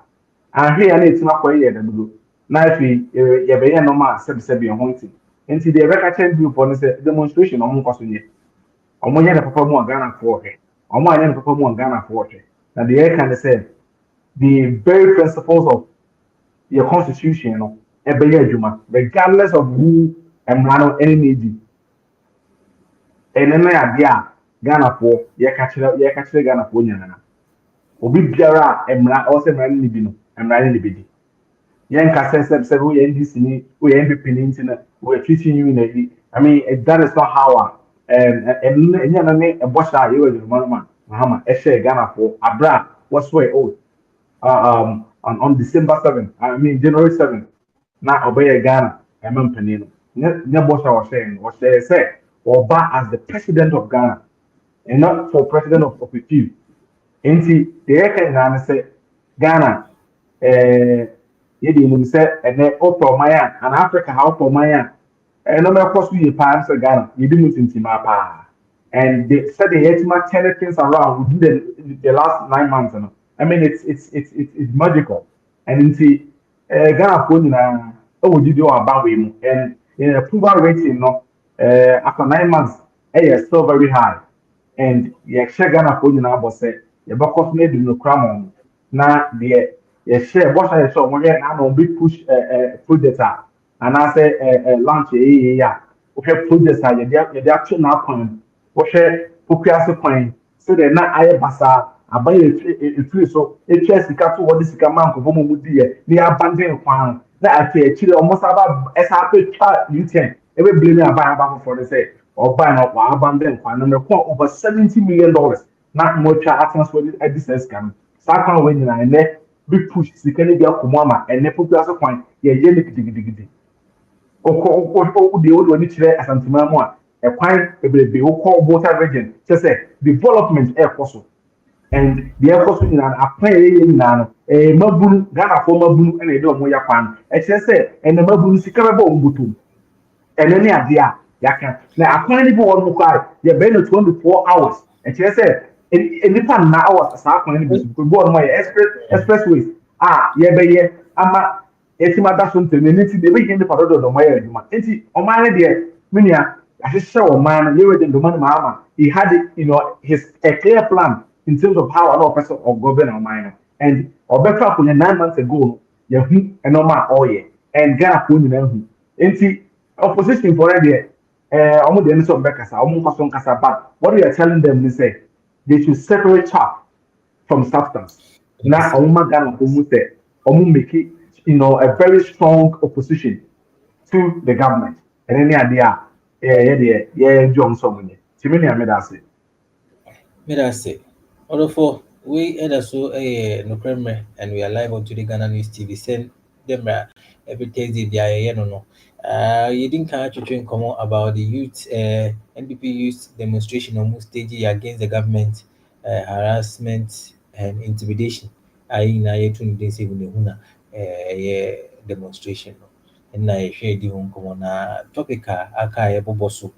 ahwe ya na etim akɔ yɛ dadodo na afi yɛbɛyɛ nɔma a sɛbisɛbi ɛho nti nti deɛ ɛbɛka kyɛn bi fɔ no sɛ demonstration ɔmo nkɔ so nyɛ ɔmo nyɛ ne papa mu a Ghana foɔ hwɛ ɔmo anyɛ ne papa mu a Ghana foɔ hwɛ na deɛ ɛka ne sɛ the very principles of your constitution no ɛbɛyɛ adwuma regardless of who mmara no ɛne na edi ɛne na adeɛ a Ghana foɔ yɛka kyerɛ Ghana foɔ nyinaa obi biara emra o se emra ni bi no emra ni bi di yen ka se we NDC ni we NPP ni ntina we treating you in I mean that is not how enya na me ebosha ye we man Mahama e share Ghana for abra what's way old on December 7th I mean January 7th na obey Ghana emampani no nya bosha was saying say Oba as the president of Ghana and not for president of a few. Nti deɛ ɛka nyinaa ne sɛ Ghana yɛde enim sɛ ɛnɛ ɔtɔ ɔman a ana Africa ha ɔtɔ ɔman a ɛnna mɛkɔ so yie paa sɛ Ghana yɛde mu tintima paa and they said they had to turn things around within the last 9 months no I mean it's magical and nti Ghana fo nyinaa ɛwɔ didi wɔ aba wei mu and approval rating no after 9 months ɛyɛ still very high and yɛhyɛ Ghana fo nyinaa bɔ sɛ yɛbɛkɔ so na no kram na deɛ yɛhyɛ bɔhyɛ yɛhyɛ ɔmo yɛ na no big push project a anaasɛ launch a wohwɛ project a yɛde ato na kwan wohwɛ pokuase kwan so de na ayɛ basa abayɛ efiri so etwa sika to wɔde sika ma nkɔfɔ mu di yɛ ne abandon kwan na afɛ akyire ɔmo saba ɛsa apɛtwa U10 ebe blame aban aba for sɛ ɔban no wa abandon kwan na mɛkɔ over $70 million na motwa transfer the sense can saa kwan we nyina ene bi push sika ne bi akomo ama ene popular kwan ye ne gidigidi o de o ni kire asantima mu a kwan ebrebe o call water region say development koso and the koso nyina apan ye nyina no mabunu Ghana for mabunu ene de omo ya kwan kire say ene mabunu sika be bo mbutum ene ne ade a yaka na akwan ni bi won mu kwa ye be no 24 hours kire say nipa na hours saa kwan ni bi go on my expressways ye be ye ama etima da so ntem ni ti de be ye nipa do my adwuma enti o man ne de menua ahyehyɛ o man no ye we de man ma he had his a clear plan in terms of how a person of govern o man and obetra ko 9 months ago no ye hu enoma oye and Ghana ko nyina hu enti opposition for there omo de nso mbekasa omo nkoso nkasa but what we are telling them is say they should separate chaff from substance. Now, Ghana make it, a very strong opposition to the government. And any idea, John Somoni. Timini Amedase. Medase. Although we either so no creme and we are live on Today Ghana News TV. Send them every Thursday. They no. You didn't catch you come about the youth NPP youth demonstration on stage against the government harassment and intimidation. I na ye tun dey say we huna demonstration no. And na share di hon come na topic aka ye boboso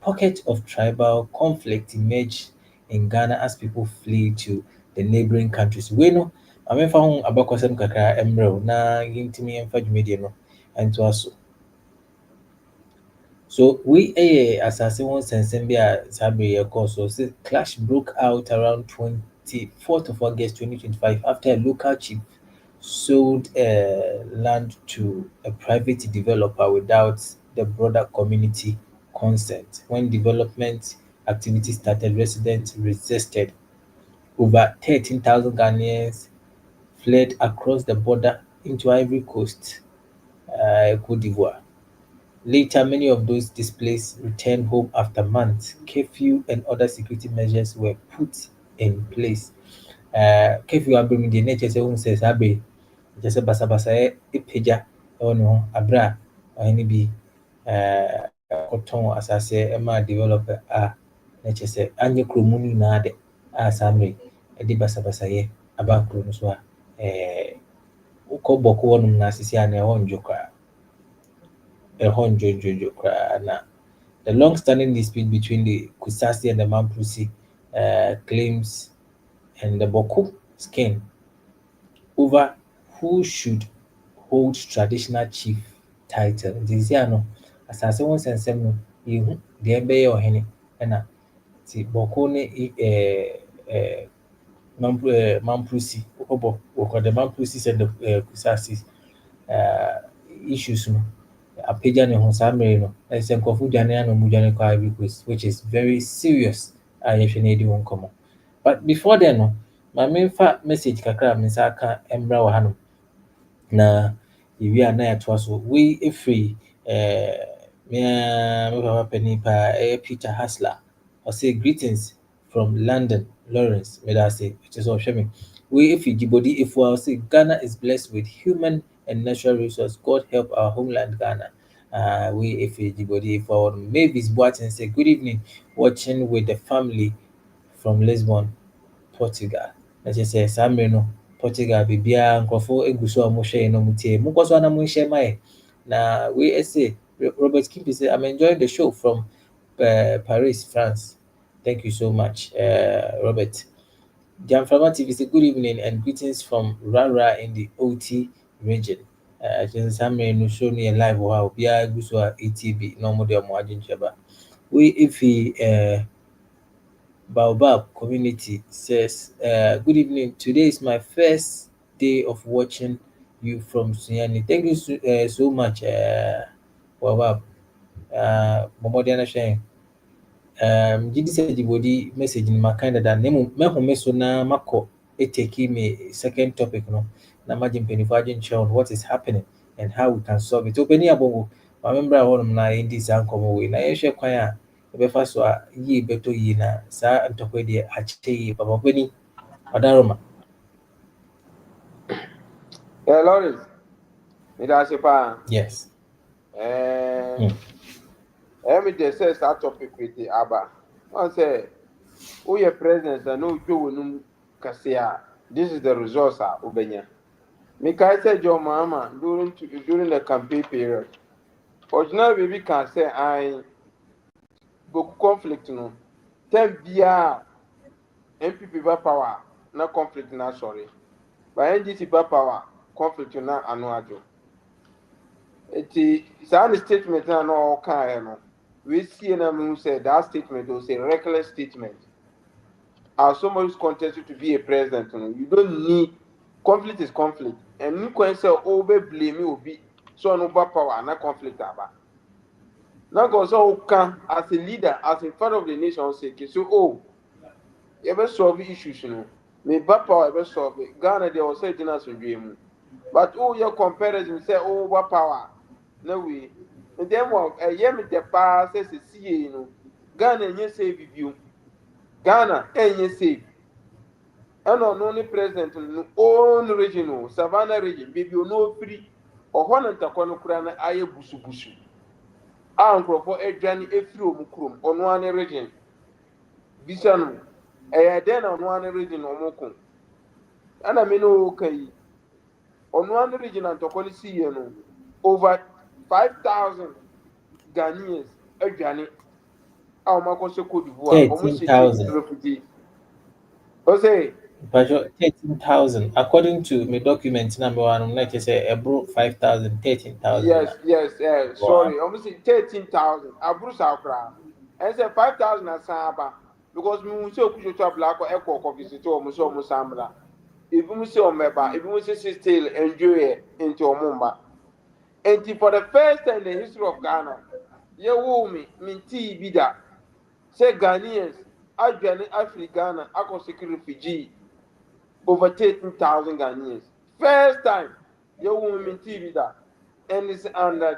pocket of tribal conflict emerged in Ghana as people flee to the neighboring countries. We know amefa hon abakosem kakra emre na yintimi emfa dwumedie no and also so we assassin one sensing be a sabi course so clash broke out around till 4th of August 2025 after a local chief sold land to a private developer without the broader community consent. When development activity started, residents resisted. Over 13,000 Ghanaians fled across the border into Ivory Coast, Cote d'Ivoire. Later, many of those displaced returned home after months. Curfew and other security measures were put in place. Curfew abere deɛ na ɛkyerɛ sɛ wohu sɛ saa bere kyerɛ sɛ basabasayɛ apagya wɔ ne ho abere a ɔhene bi ɔtɔn asase maa developer a na kyerɛ sɛ anyɛ kurom no nyinaa de a saa mmere ɛde basabasayɛ aba kuro no so a wokɔ bɔko hɔnom na asisi a na ɛhɔ ndwo koraa. The long-standing dispute between the Kusasi and the Mamprasi claims and the Boku skin over who should hold traditional chief title. This year, no, as I say, once and seven, you the Ebe or Henny, and see Boku Mamprasi, Obo, or the Mamprasis and the Kusasis issues. No. Apagya ne ho saa mmere no ɛsɛ nkurɔfo dwane ano mu dwane kɔ Ivory Coast, which is very serious a yɛhwɛ na yɛdi ho nkɔmmɔ. But before then no, ma memfa message kakra a me nsa aka mmra wɔ hanom na yɛwie a na yɛatoa so. Wei ɛfiri me papa panin paa ɛyɛ Peter Hasler. Ɔsɛ greetings from London, Lawrence. Meda ase ɛkyɛ sɛ ɔhwɛ me. Wei ɛfiri Djibodi Efua. Ɔsɛ Ghana is blessed with human and natural resource. God help our homeland Ghana. We Djibodi for Mavis Boatin say good evening, watching with the family from Lisbon, Portugal. Let's just say Samino, Portugal, Bibia, and Crofo, Eguso, Moshe, no Mutie, Mukoswana Mushe Mai. Now we say Robert Kimpi say I'm enjoying the show from Paris, France. Thank you so much, Robert. Jamframa TV say good evening and greetings from Rara in the OT region. Just some no show me live wow be a good so ATB no more than margin chaba. We if he Baobab community says good evening. Today is my first day of watching you from Sunyani. Thank you so much, Baobab. Momodiana sharing. Gidi sɛ Djibodi message no maka dada na mmom mɛhome so na makɔ take me second topic no na magye mpanimfoɔ agye nkyerɛ on what is happening and how we can solve it. Ɔpani abɔngo maame mmra hɔnom na yɛndi saa nkɔmmɔ wei na yɛhwɛ kwan a yɛbɛfa so a yie bɛtɔ yie na saa ntɔkwa deɛ akyɛ yie papa pani ɔdaroma. Lawrence, meda ase paa. Yes. Me just say that topic with the Abba. One say, oh, your presence, I know you will Kasia. This is the resource, Ubenya. Mika said, your mama during the campaign period. Original baby can say, I go conflict, no. 10 BR NPP power, no conflict, not sorry. But NDC power, conflict, not anuajo. It's a statement, no, all kind, no. We see and say that statement was a reckless statement. As someone who's contested to be a president, you don't need conflict is conflict. And you can say, oh, blame you be so no power and not conflict about. Now, because so can as a leader, as a father of the nation, say, so oh, you ever solve issues, me power ever solve it. Ghana, they will say, dinner dream. But oh, your comparison say, oh, power. No way. And then what a year with the past says, see, Ghana and you save you. Ghana and you save. And on only president in own region, Savannah region, baby, you know free or one and Takono Krana, aye busu busu. Uncle for a journey a few mukrum on one region. Bisanu, a then on one region or mokun. And I mean, okay. On one region and Tokoni see, over 5,000 Ghanaians a journey. Our Marcos Cote d'Ivoire, almost 13,000 refugees. Jose, 13,000 according to my document number one, like I say, abroad 5,000, 13,000. Sorry, almost 13,000. Abru Sakra. And say 5,000 at Saba. because we say okucho black or echo visit or muso musambla. If we say omeba, if we say still enjoy into omumba. And for the first time in the history of Ghana, ye wo me minti bida. Say Ghanaians, Adrian Afri Ghana, I secure refugee over 13,000 Ghanaians. First time, you will mean TV that, and it's under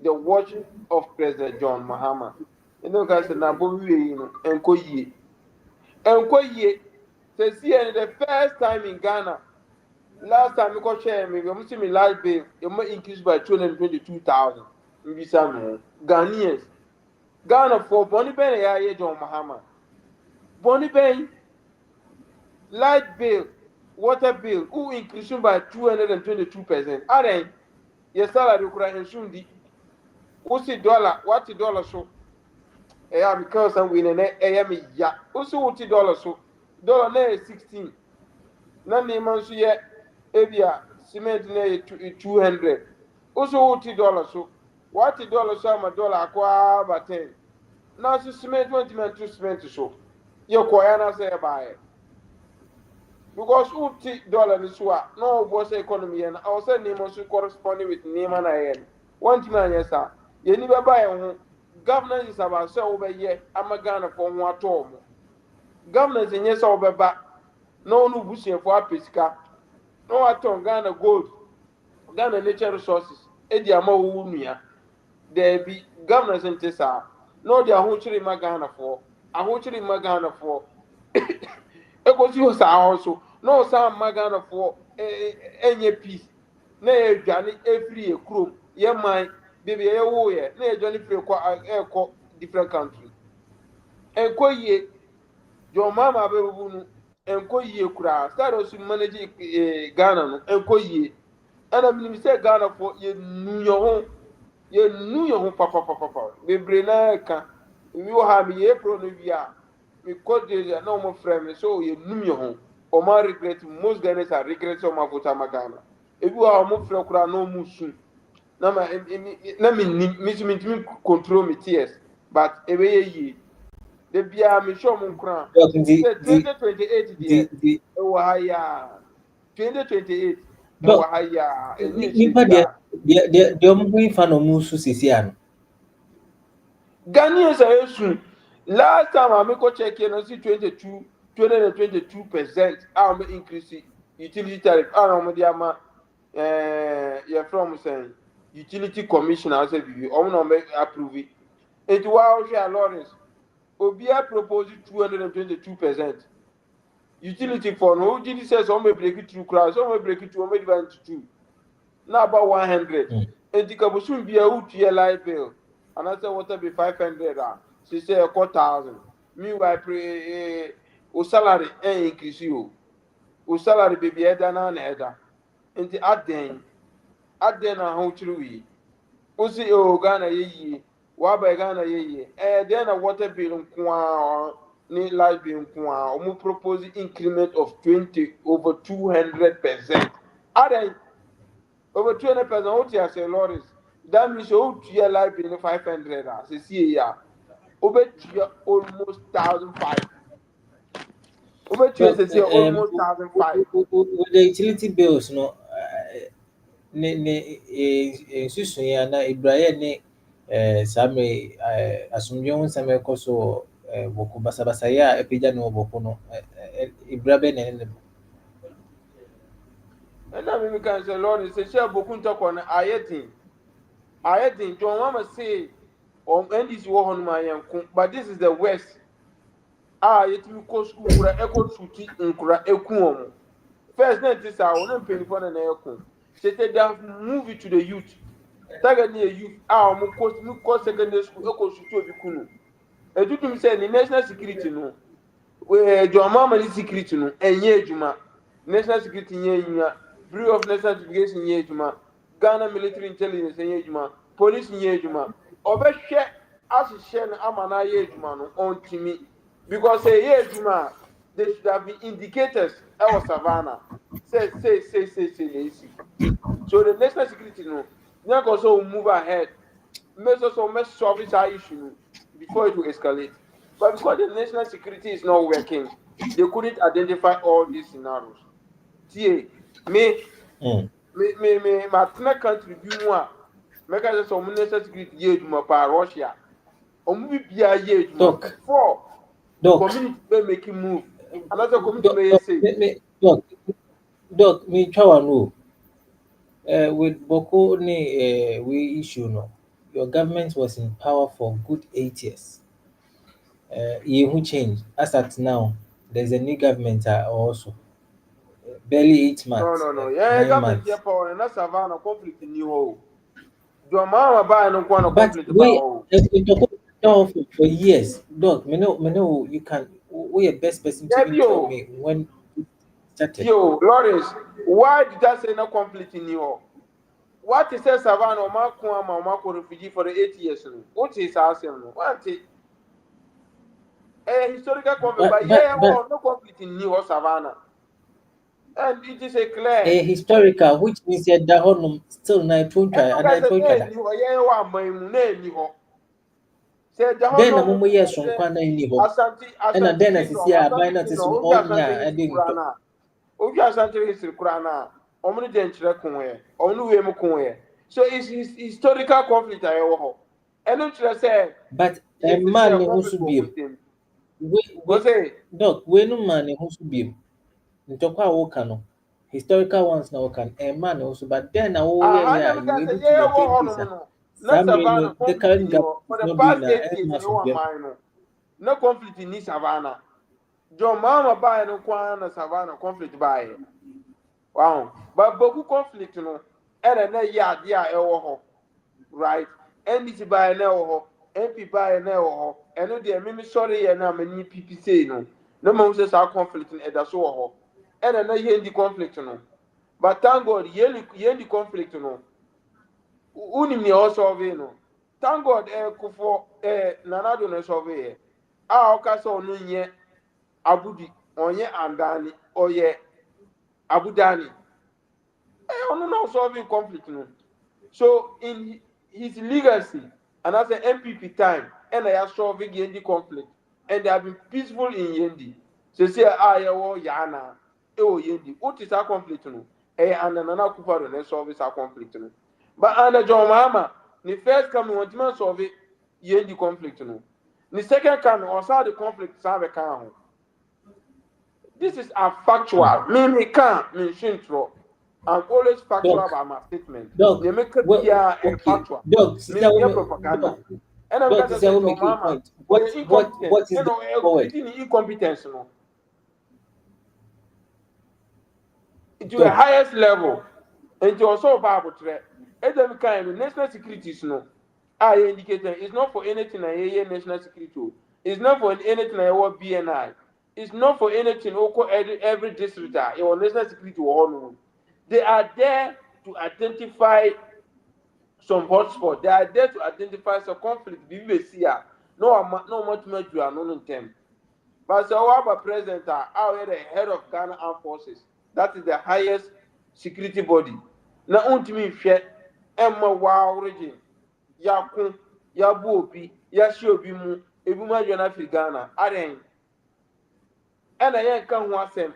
the watch of President John Mahama. You know, guys, and Nkoye. Nkoye, say, see, the first time in Ghana, last time you got share me, you see me live bill, you might increase by 222,000. Ghanaians. Ghana for Bonnie Ben, John Mahama. Bonnie Ben, light bill, water bill, who increasing by 222%. Are your salary could ensure what's the dollar? What's the dollar so? Because I'm winning a ya. Also, what's the dollar so? Dollar 16. None name on so yet. Ebia cement 200. Also, what's the dollar so? What's the dollar so? My dollar acquire by 10. Now, cement 20 men to cement so. Your coyana say buy it. Because $50 is what no was economy and I was saying name also corresponding with name and I am. One thing, yes, sir. You never buy governance is about so over here. I'm a Ghana for one tom. Governance in yes over back. No new bushing for Pisca. No at all Ghana gold. Ghana nature resources. Edia Mawumia. There be governance in Tessa. No, they are hooching in Ghana for. I hooching in Ghana for. Because you also no some magana for any peace. Na Johnny every a crew. Ye mind baby ye wo ye na Johnny free ko different country. Enko ye your mama be bunu enko ye kura start us manage Ghana no enko ye. And I mean say Ghana for ye nu your home papa. Bebre na ka we will have ye pro no via me call the normal friend so you num your home or my regret most Ghanaians are regret so my vote Ghana if you are more friend kura no musu na me control me tears but ebe ye the bia me show mo kura say 2028 there e wa haya 2028 e wa haya nipa de omo hu fa no musu sesiano Ghanaians are soon. Last time I go check here, I see 22%. I'm increasing utility tariff. I'm you're from saying utility commission. I said, I'm not approve it. And wow, Lawrence, Obia proposed 222%. Utility for no utility says, I'm break it through class, I'm break it to 2. Now about 100. And the Kabusun be a hoot year light bill. And I said, what be 500? She said, a 4,000. Meanwhile, o salary increase you. O salary baby, Eda and Eda. And the at then a how true we. O see, oh, Ghana ye, Waba Ghana ye, then a water bill ni light bill, or propose increment of 20 over 200%. Are over 200%, what you say, Lawrence? That means you your life in 500. See, yeah, over almost 1,500. Over to almost 1,500. with the utility bills no ne susu ya na ibrahim ne same asumdwe ho same koso boko basabasa ya epija no boko no ibrahim ne And I mean, can say, Lawrence, say, share Bokunta Kwan, I John Mama say, NDC war on my uncle, but this is the West. Yet we call school for echo suti in Kura Ekum. First night is our own penny for an echo. Say they have moved to the youth. Target near youth, our cost secondary school echo suti Bikunu. And do to say the national security no. Where John Mama is security no, and ye Juma. National security ye, Bureau of National Certification ye Juma. Ghana military intelligence ye Juma. Police ye Juma. Overshare as a share Amana ye Juma no on to me. Because say ye Juma, they should have been indicators our savannah. Say, lazy. So the national security no, now also move ahead. Make us solve this issue before it will escalate. But because the national security is not working, they couldn't identify all these scenarios. See, my country be more. Make us some national security ye to my Russia. Be ye to before the community may make him move. Another community may say. Doc, me try no. With Boko we issue no. Your government was in power for good 8 years. Who changed? As at now, there's a new government also. Barely 8 months. No. Yeah, 9 government months. here power and that's Savannah conflict in New Your mama buy no one But conflict we about. have been talking for years. Doc, me know you can. We are best person to Yeah, even tell me when it started. Yo, Lawrence, why did I say no conflict in New What is a Savannah or Marco refugee for the 8 years? What is asking? What is a historical conflict? But yeah, no conflict in New Savannah. And it is a clear. A historical, which means that the honor still night to try and I told you. Then a moment yes from Kwana in Livo. And then as you see, I buy not as all I didn't. Obi asante history kurana omni denchire kunwe omni wem kunwe so it's historical conflict ayewo ho eno chire say but a man who should be Doc we no man who should be ntokwa wo kano historical ones na can a man also but then yeah you able to maintain peace some the current government for the not past doing 8 years no conflict in Savannah John Mama buy no kwana Savannah conflict buy wow but boku conflict no era na ya dia ewo ho right NDC buy na ewo ho MP buy na ewo ho eno de mimi sorry ye na mani PP say no no mo say sa conflict no eda so ho era na ye ndi conflict no but thank God ye ndi conflict no unim ni o solve no thank God kufo nanado na solve a o ka so no nye abudi onye andani oye abudani ono no solving conflict no so in his legacy and as an NPP time and I solving Yendi conflict and they have been peaceful in Yendi so say wo yana Yendi what is our conflict no and nana kufa do solve our conflict no but under John Mahama the first coming want to solve Yendi conflict no the second coming also the conflict sabe kan this is a factual. Me can't mention true. I'm always factual about my statement. Dog, okay. Factual. Dog, propaganda. And I'm going to say to Mama, what is the forward? Incompetence, no. To the highest level, and to also Bible threat. And then kind of national security, no. I indicate it's not for anything I national security. It's not for anything I want BNI. It's not for anything every district or national security or they are there to identify some hotspots. They are there to identify some conflict. No much you are known in them. But so our president are the head of Ghana Armed Forces. That is the highest security body. Now ultimately Emma Wow region. Yakun, Yabuobi, Yashiobimu, Ebuma Jona fi Ghana. Aren. And I can't want them.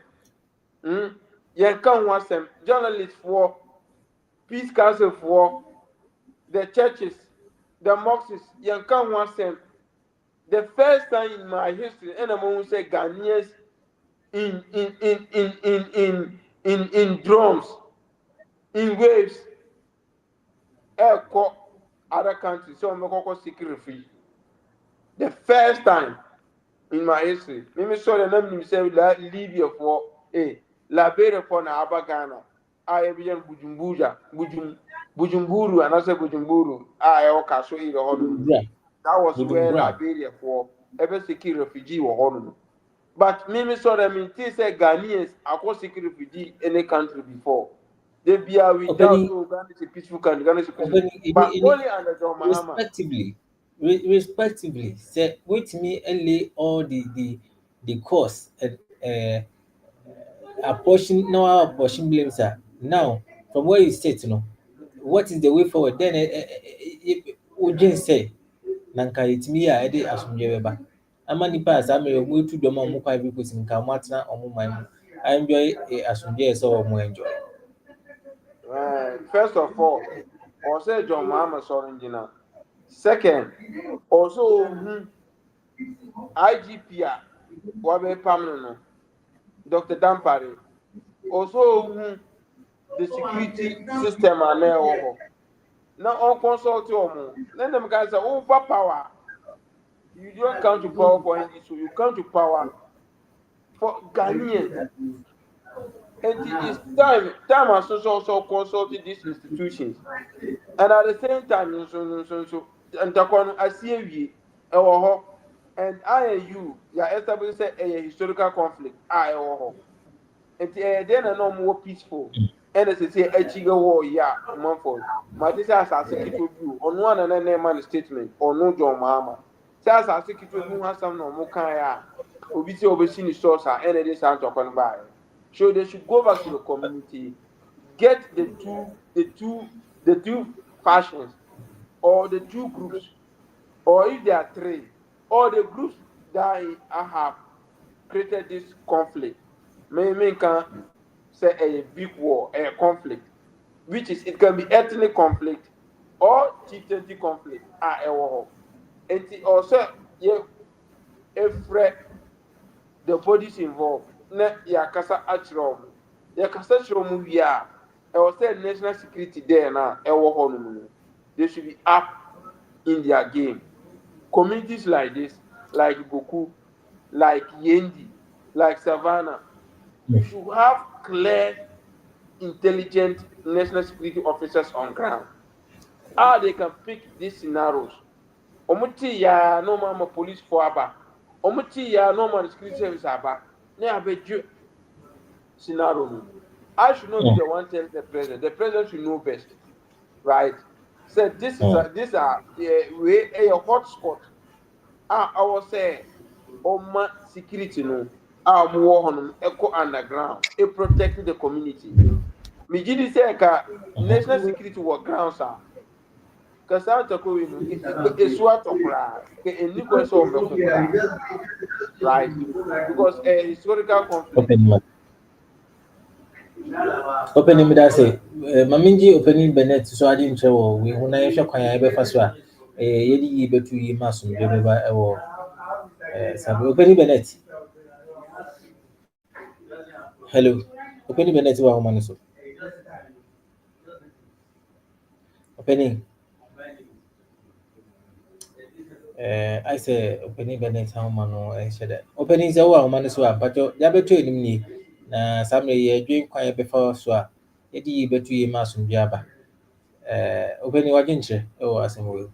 You can't want them. Journalists for peace council for the churches, the mosques, you can't want them. The first time in my history, and I'm going to say Ghanaians in drones, in waves, air other countries, so I'm going to seek refuge. The first time in my history, me saw the name say Libya for Liberia for na Ghana. I be Bujumburu, and I say Bujumburu. I also so that was where Liberia for ever secure refugee or honor. But me saw them in say Ghanaians are seeking refugee in any country before. They be without Ghana is a peaceful country, Ghana is a peaceful country. But only under John Mahama. Respectively, say with me only all the cost and apportion blames are now from where you sit, what is the way forward? Then Ujin say Nanka it me I did asumjeba. ama nipa asame omu tu dom omu kwa bi kosi nka mo atena omu man I enjoy asundie so omu enjoy. First of all, also John Mahama Sorengina. Second, also IGP wabe pamno Dr. Dampare. Also the security system and now on consult omo. Then them guys say over power. You don't come to power for NDC, so you come to power for Ghanaians. And it's time has also consulted these institutions. And at the same time, and Takwano, I see you, and I and you are establishing a historical conflict. I and then I know more peaceful. And as I say, a chiga war, yeah, Mumford. My this as a secret review on one and then man statement or no John Mahama. Says a secret review has some no more kind. Obisi obesini source and it is out of by. So they should go back to the community, get the two factions or the two groups, or if there are three, or the groups that have created this conflict. Maybe can say a big war, a conflict, which is it can be ethnic conflict or chieftaincy conflict. A war. And also, yeah, a threat the bodies involved na yɛakasa akyerɛ ɔmo yɛkasa kyerɛ ɔmo wie a ɛwɔ sɛ national security there na ɛwɔ hɔ nom no they should be up in their game. Communities like this, like Boku, like Yendi, like Savannah, you should have clear, intelligent national security officers on ground. How they can pick these scenarios. Omuti ya no mama police for aba. Omuti ya no man security service aba. Ne abeju scenario. I should not be the one telling the president. The president should know best, right? So these are way a hot spot. I was say, my security no. War on echo underground. It protect the community. Me gidi say ka national security work grounds are. Kasa atako we no esu atokra ke eni ko so mbekokra, right? Because a historical conflict. Opening me that say maminji opening Bennett so adi nche wo we hu na yehwe kwan ya befa so a yedi yi betu yi masum de beba ewo sabe opening Bennett. Hello. Opening Bennett wa homa no so. Opening I say opening Bennett homa no ehye de. Opening say wa homa no so a bato ya betu enim ni na samre ye dwen kwan ya befa so a yedi yi betu yi masum bi aba. Opening wa ginche ewo asemo.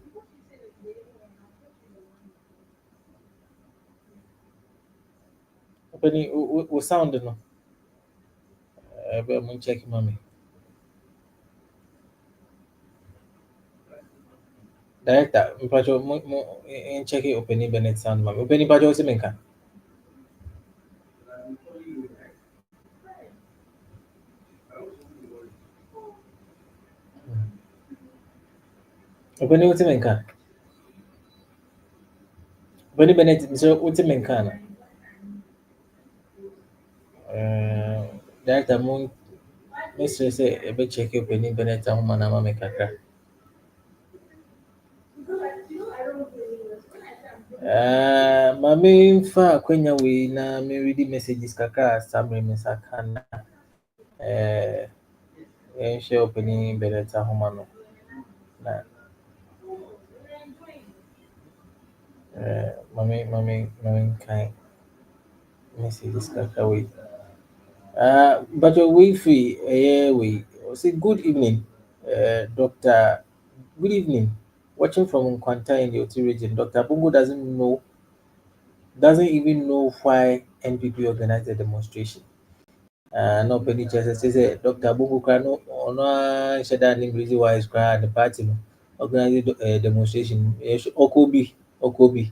Opening o sound no. But check mommy. Director, mpacho mo check opening Bennett sound mommy. Opening mpacho si menka. Opening uti menka. Opening Bennett so uti menka na. Director mo Mr. say ebe check opening Bennett ahoma na mama kakra. Mami mfa kwenya we na me read messages kakra samre mesaka na share opening Bennett ahoma no na mami kind messages kakra we but we free we say good evening Doctor. Good evening. Watching from Nkwanta in the Oti region, Dr. Bongo doesn't even know why NPP organized the demonstration. No penny chance says Dr. Bongo Krano no shada name reason why is cry the party organized a demonstration. Okobi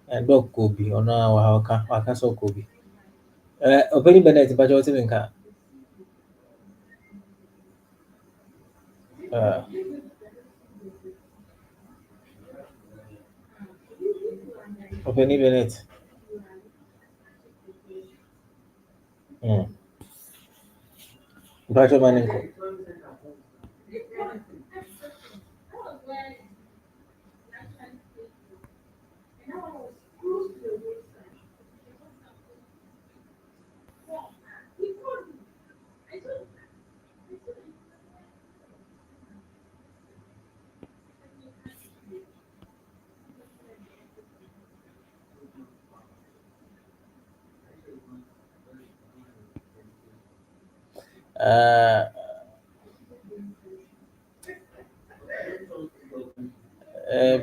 and dog Kobi or no waka so Kobi. Opening Bennett but what's even car. Open Bennett. Brighter Maninko.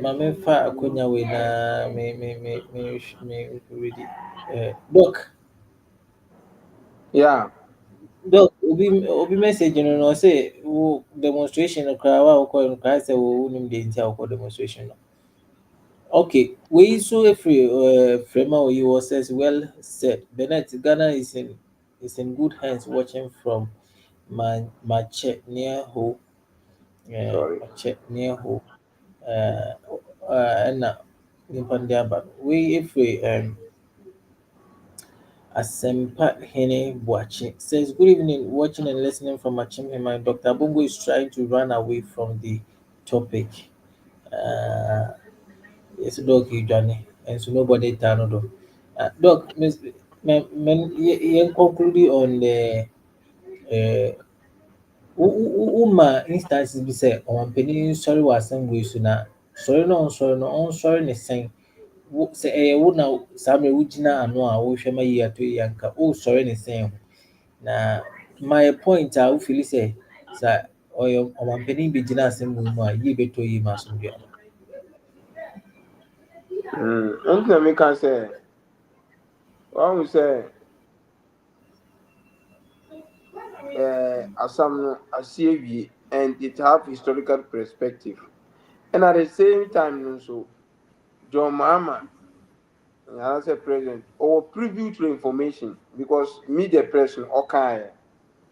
Mame fa akonya we na me ready. Doc, Yeah. obi message no say wo demonstration no cry wa ko no cry say wo nim de ntia wo demonstration no. Okay, we so if Frema Oyiwo says well said. Bennett, Ghana is in good hands watching from Mache near Ho. Sorry. Mache near Ho. And nipa ndị aba we efe Asempa Hene Boachi says good evening watching and listening from Achimhima. Dr. Bongo is trying to run away from the topic. It's dog you Johnny and so nobody tano do. Doc, Miss men conclude on the uh, uma instances bi sɛ ɔmampanin sɔre wɔ assembly so na sɔre no ɔnsɔre no ɔnsɔre ne sɛn sɛ ɛyɛ wo na saa mmerɛ wogyina ano a wohwɛ ma yie ato yie anka woresɔre ne sɛn ho na my point a wofili sɛ sɛ ɔyɛ ɔmampanin bi gyina assembly mu a yie bɛtɔ yie ma asomdwe aba. Nti na meka sɛ wahu sɛ asam no asie wie and it have historical perspective, and at the same time no so John Mahama as a president or preview to information because media person okay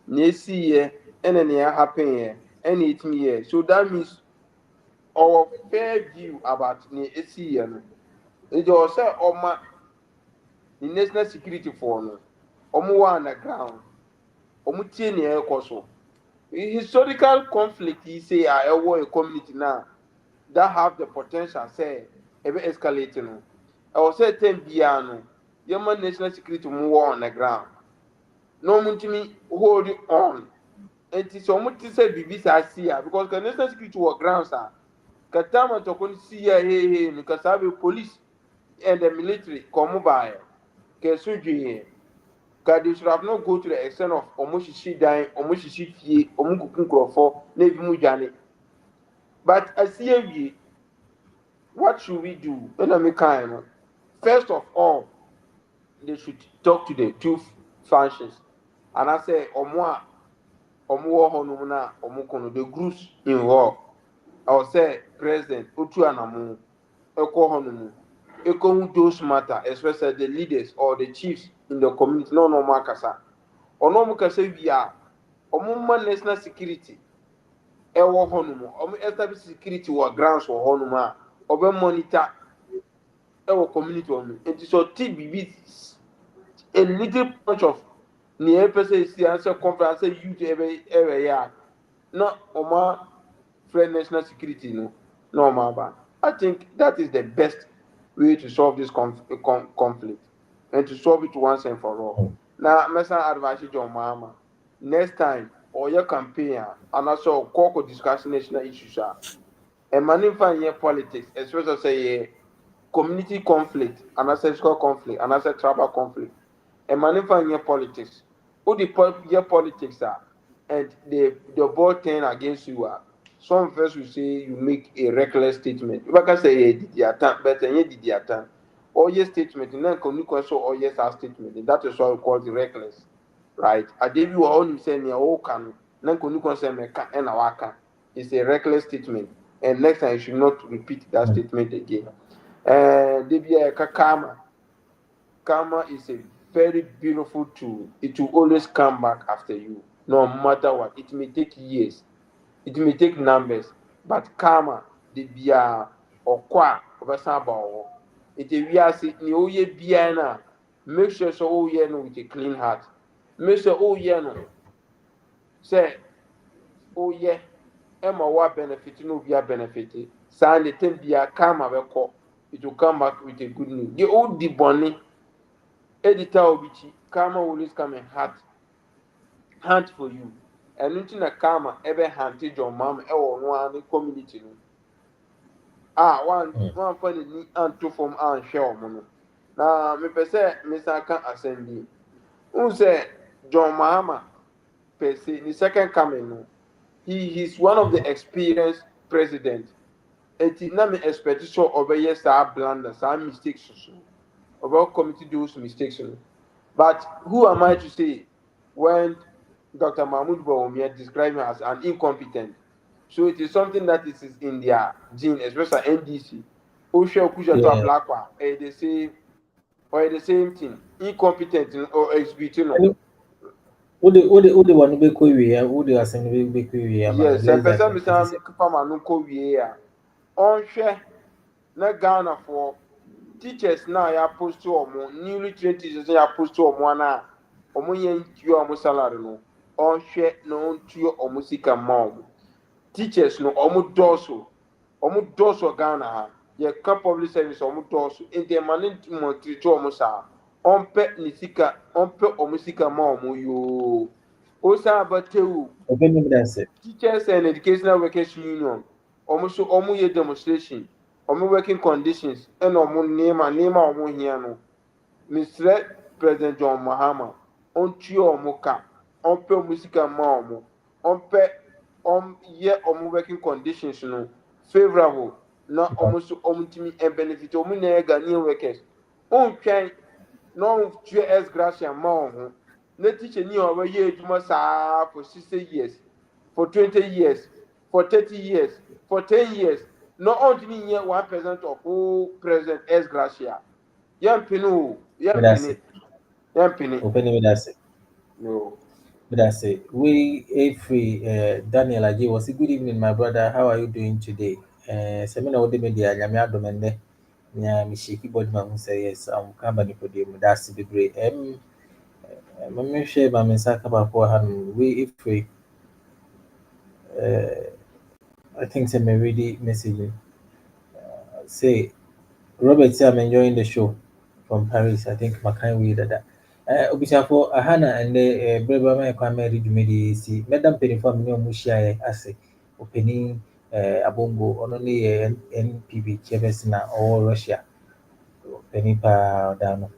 na see here and then happen here and it me here, so that means our fair view about na see here no it was say oma the national security for no omo wa underground omo tie na ɛkɔ so. Historical conflict yi say a ɛwɔ a community now that have the potential say ebe escalate no ɛwɔ sɛ time biara no yɛma national security mu wɔ on the ground na ɔmo ntumi hold it on nti sɛ ɔmo te sɛ biribi saa si a because ka national security wɔ grounds a ka time atɔkɔ no si a hehe no ka saa bɛ police and the military ka ɔmo baayɛ ka ɛso dwe yɛ ka they should have not go to the extent of ɔmo hyehyɛ dan ɔmo hyehyɛ fie ɔmo kuku nkurɔfoɔ na ebi mu dwane but asi awie what should we do ɛna mi kan no first of all they should talk to the two functions and I say ɔmo a ɔmo wɔ hɔnom na ɔmo kɔ no the groups involved I say president otu anamo ɛkɔ hɔnom ɛkɔhu those matter especially the leaders or the chiefs in the community na ɔno ɔmo akasa ɔno ɔmo kasa wie a ɔmo ma national security ɛwɔ hɔnom ɔmo establish security wɔ grounds wɔ hɔnom a ɔbɛ monitor ɛwɔ community ɔmo nti sɛ ɔte biribi a little bunch of nea ɛpɛ sɛ esi ansɛ conference sɛ youth ɛbɛyɛ a na ɔmo afrɛ national security no na ɔmo aba. I think that is the best way to solve this conflict and to solve it once and for all. Now, mesa advise John Mahama next time or your campaign and also call discussing national issues and manifest politics, especially say community conflict, and sexual conflict, and tribal conflict, and manifest politics. Who the politics are and the ball turn against you are. Some first will say you make a reckless statement. If I can say did the attempt, but then did the attempt. Or yes statement, and then communicate or yes our statement. And that is why we call it reckless. Right? I gave you all saying your all can then communicate say me can and our can. It's a reckless statement. And next time you should not repeat that statement again. And they be a karma. Karma is a very beautiful tool. It will always come back after you, no matter what. It may take years. It may take numbers, but karma, the bia or qua over saba we are see ni o ye bia na make sure so o ye no with a clean heart make sure o ye no say o ye Emma wa benefit no be a benefit say the thing bia come abeko it will come back with a good news the old the bonny editor obichi karma will always come and hunt for you and nothing na karma ever hunted your mom e wo no an community no one funny ni anto from an hwe o no na me pese me saka assembly who say John Mahama per se the second coming no he is one of the experienced president and na me expect so obey sa blunder sa mistakes so about committee those mistakes no. But who am I to say when Dr. Mahmoud Bawumia described him as an incompetent? So it is something that is in their gene, especially NDC. Osha Kusha to a Yeah. black one, the same thing, incompetent or exhibiting. Ode one be ko wi ya, ode asen be ko wi ya ma Yes, less and than person 20 Mr. seconds. Kipama Nuko Wiea. On share na Ghana for teachers now ya post to newly trained teachers ya post to na omo yen tuo omo salary no on share no on tuo omo sika ma teachers no omo doso Ghana ha ye ka public service omo doso in the management to omo sa on pe ni sika on pe omo sika ma omo yo o sa batewu Open me that say. teachers and educational workers union almost almost ye demonstration almost working conditions and almost name almost here no Mr. President John Mahama on tio moka on pe musica ma on pe on ye almost working conditions no favorable na almost almost timi and benefit almost na Ghanaian workers on try no tio as gracia ma na teacher ni o ye adwuma saa for 60 years for 20 years, for 30 years, for 10 years. No only here 1% of whole President S. Gracia. Young Pinu, Me young that Penny, say. young Penny. Open me that say. No. Me that say. We a free Daniel Aji was good evening my brother. How are you doing today? Semina ode me dia nyame adomende. Nya me shiki body ma say yes. Company for them. That's be great. Me share ba me saka ba ko han we if we I think say me ready message say Robert say I'm enjoying the show from Paris. I think Makan we that. Obisafo ahana and the breba ma kwa me read me si madam penifo me no mushia ase openi abongo ono ne NPP chairperson or Russia openi pa dano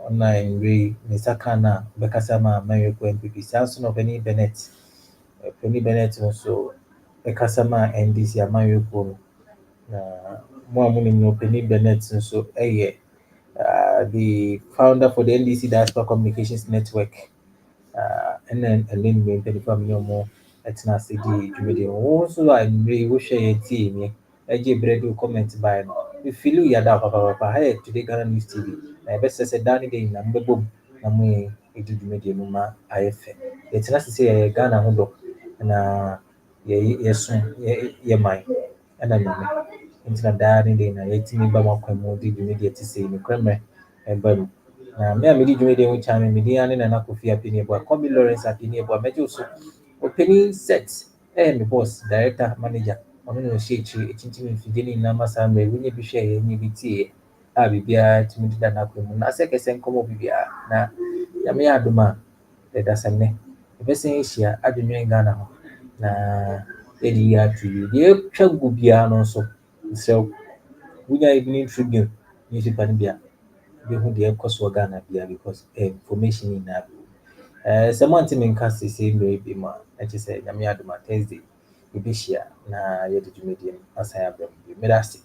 online re ni sakana bekasa ma America NPP sanso no Penny Bennett also bekasa ma NDC America na mo amunim no Penny Bennett nso the founder for the NDC Diaspora Communications Network, and then we pay for me more at Nasi Jumedi. Also, I'm really wish I team. I give bread to comment by if you yada papa hey today Ghana News TV. My best said Danny Day number boom. Namu edu Jumedi Muma IF. It's not to say Ghana Hundo na yes ye mine and I mean nti na daa ne deɛ na yɛtumi ba mu akwan mu de dwumadie te sei nokorɛmmerɛ ɛba mu na me a mede dwumadie ho kyɛ me mede ane Nana Kofi Apeni Aboa Kwame Lawrence Apeni Aboa mɛgye wo so ɔpani set ɛyɛ me boss director manager ɔno na ɔhyɛ akyiri akyinkyim mfidie ne nyinaa ma saa mmerɛ wonya bi hwɛeɛ ne bi tieɛ a biribiara tumi deda n'akwan mu na sɛ kɛsɛ nkɔmmɔ biribiara na nyame yɛ adom a ɛda sɛ nnɛ yɛbɛsɛn ahyia adwennwɛn Ghana ho na yɛde yi ato yie deɛ ɛtwa gu biara no nso sɛ wonya Evening Tribune newspaper no bi a wobɛhu deɛ ɛkɔ so wɔ Ghana bia because information nyinaa sɛ moante menka sesei mmerɛ bi mu a ɛkyɛ sɛ nyame adom a Thursday yɛbɛhyia na yɛde dwumadie no asan abrɛ mu bio meda ase.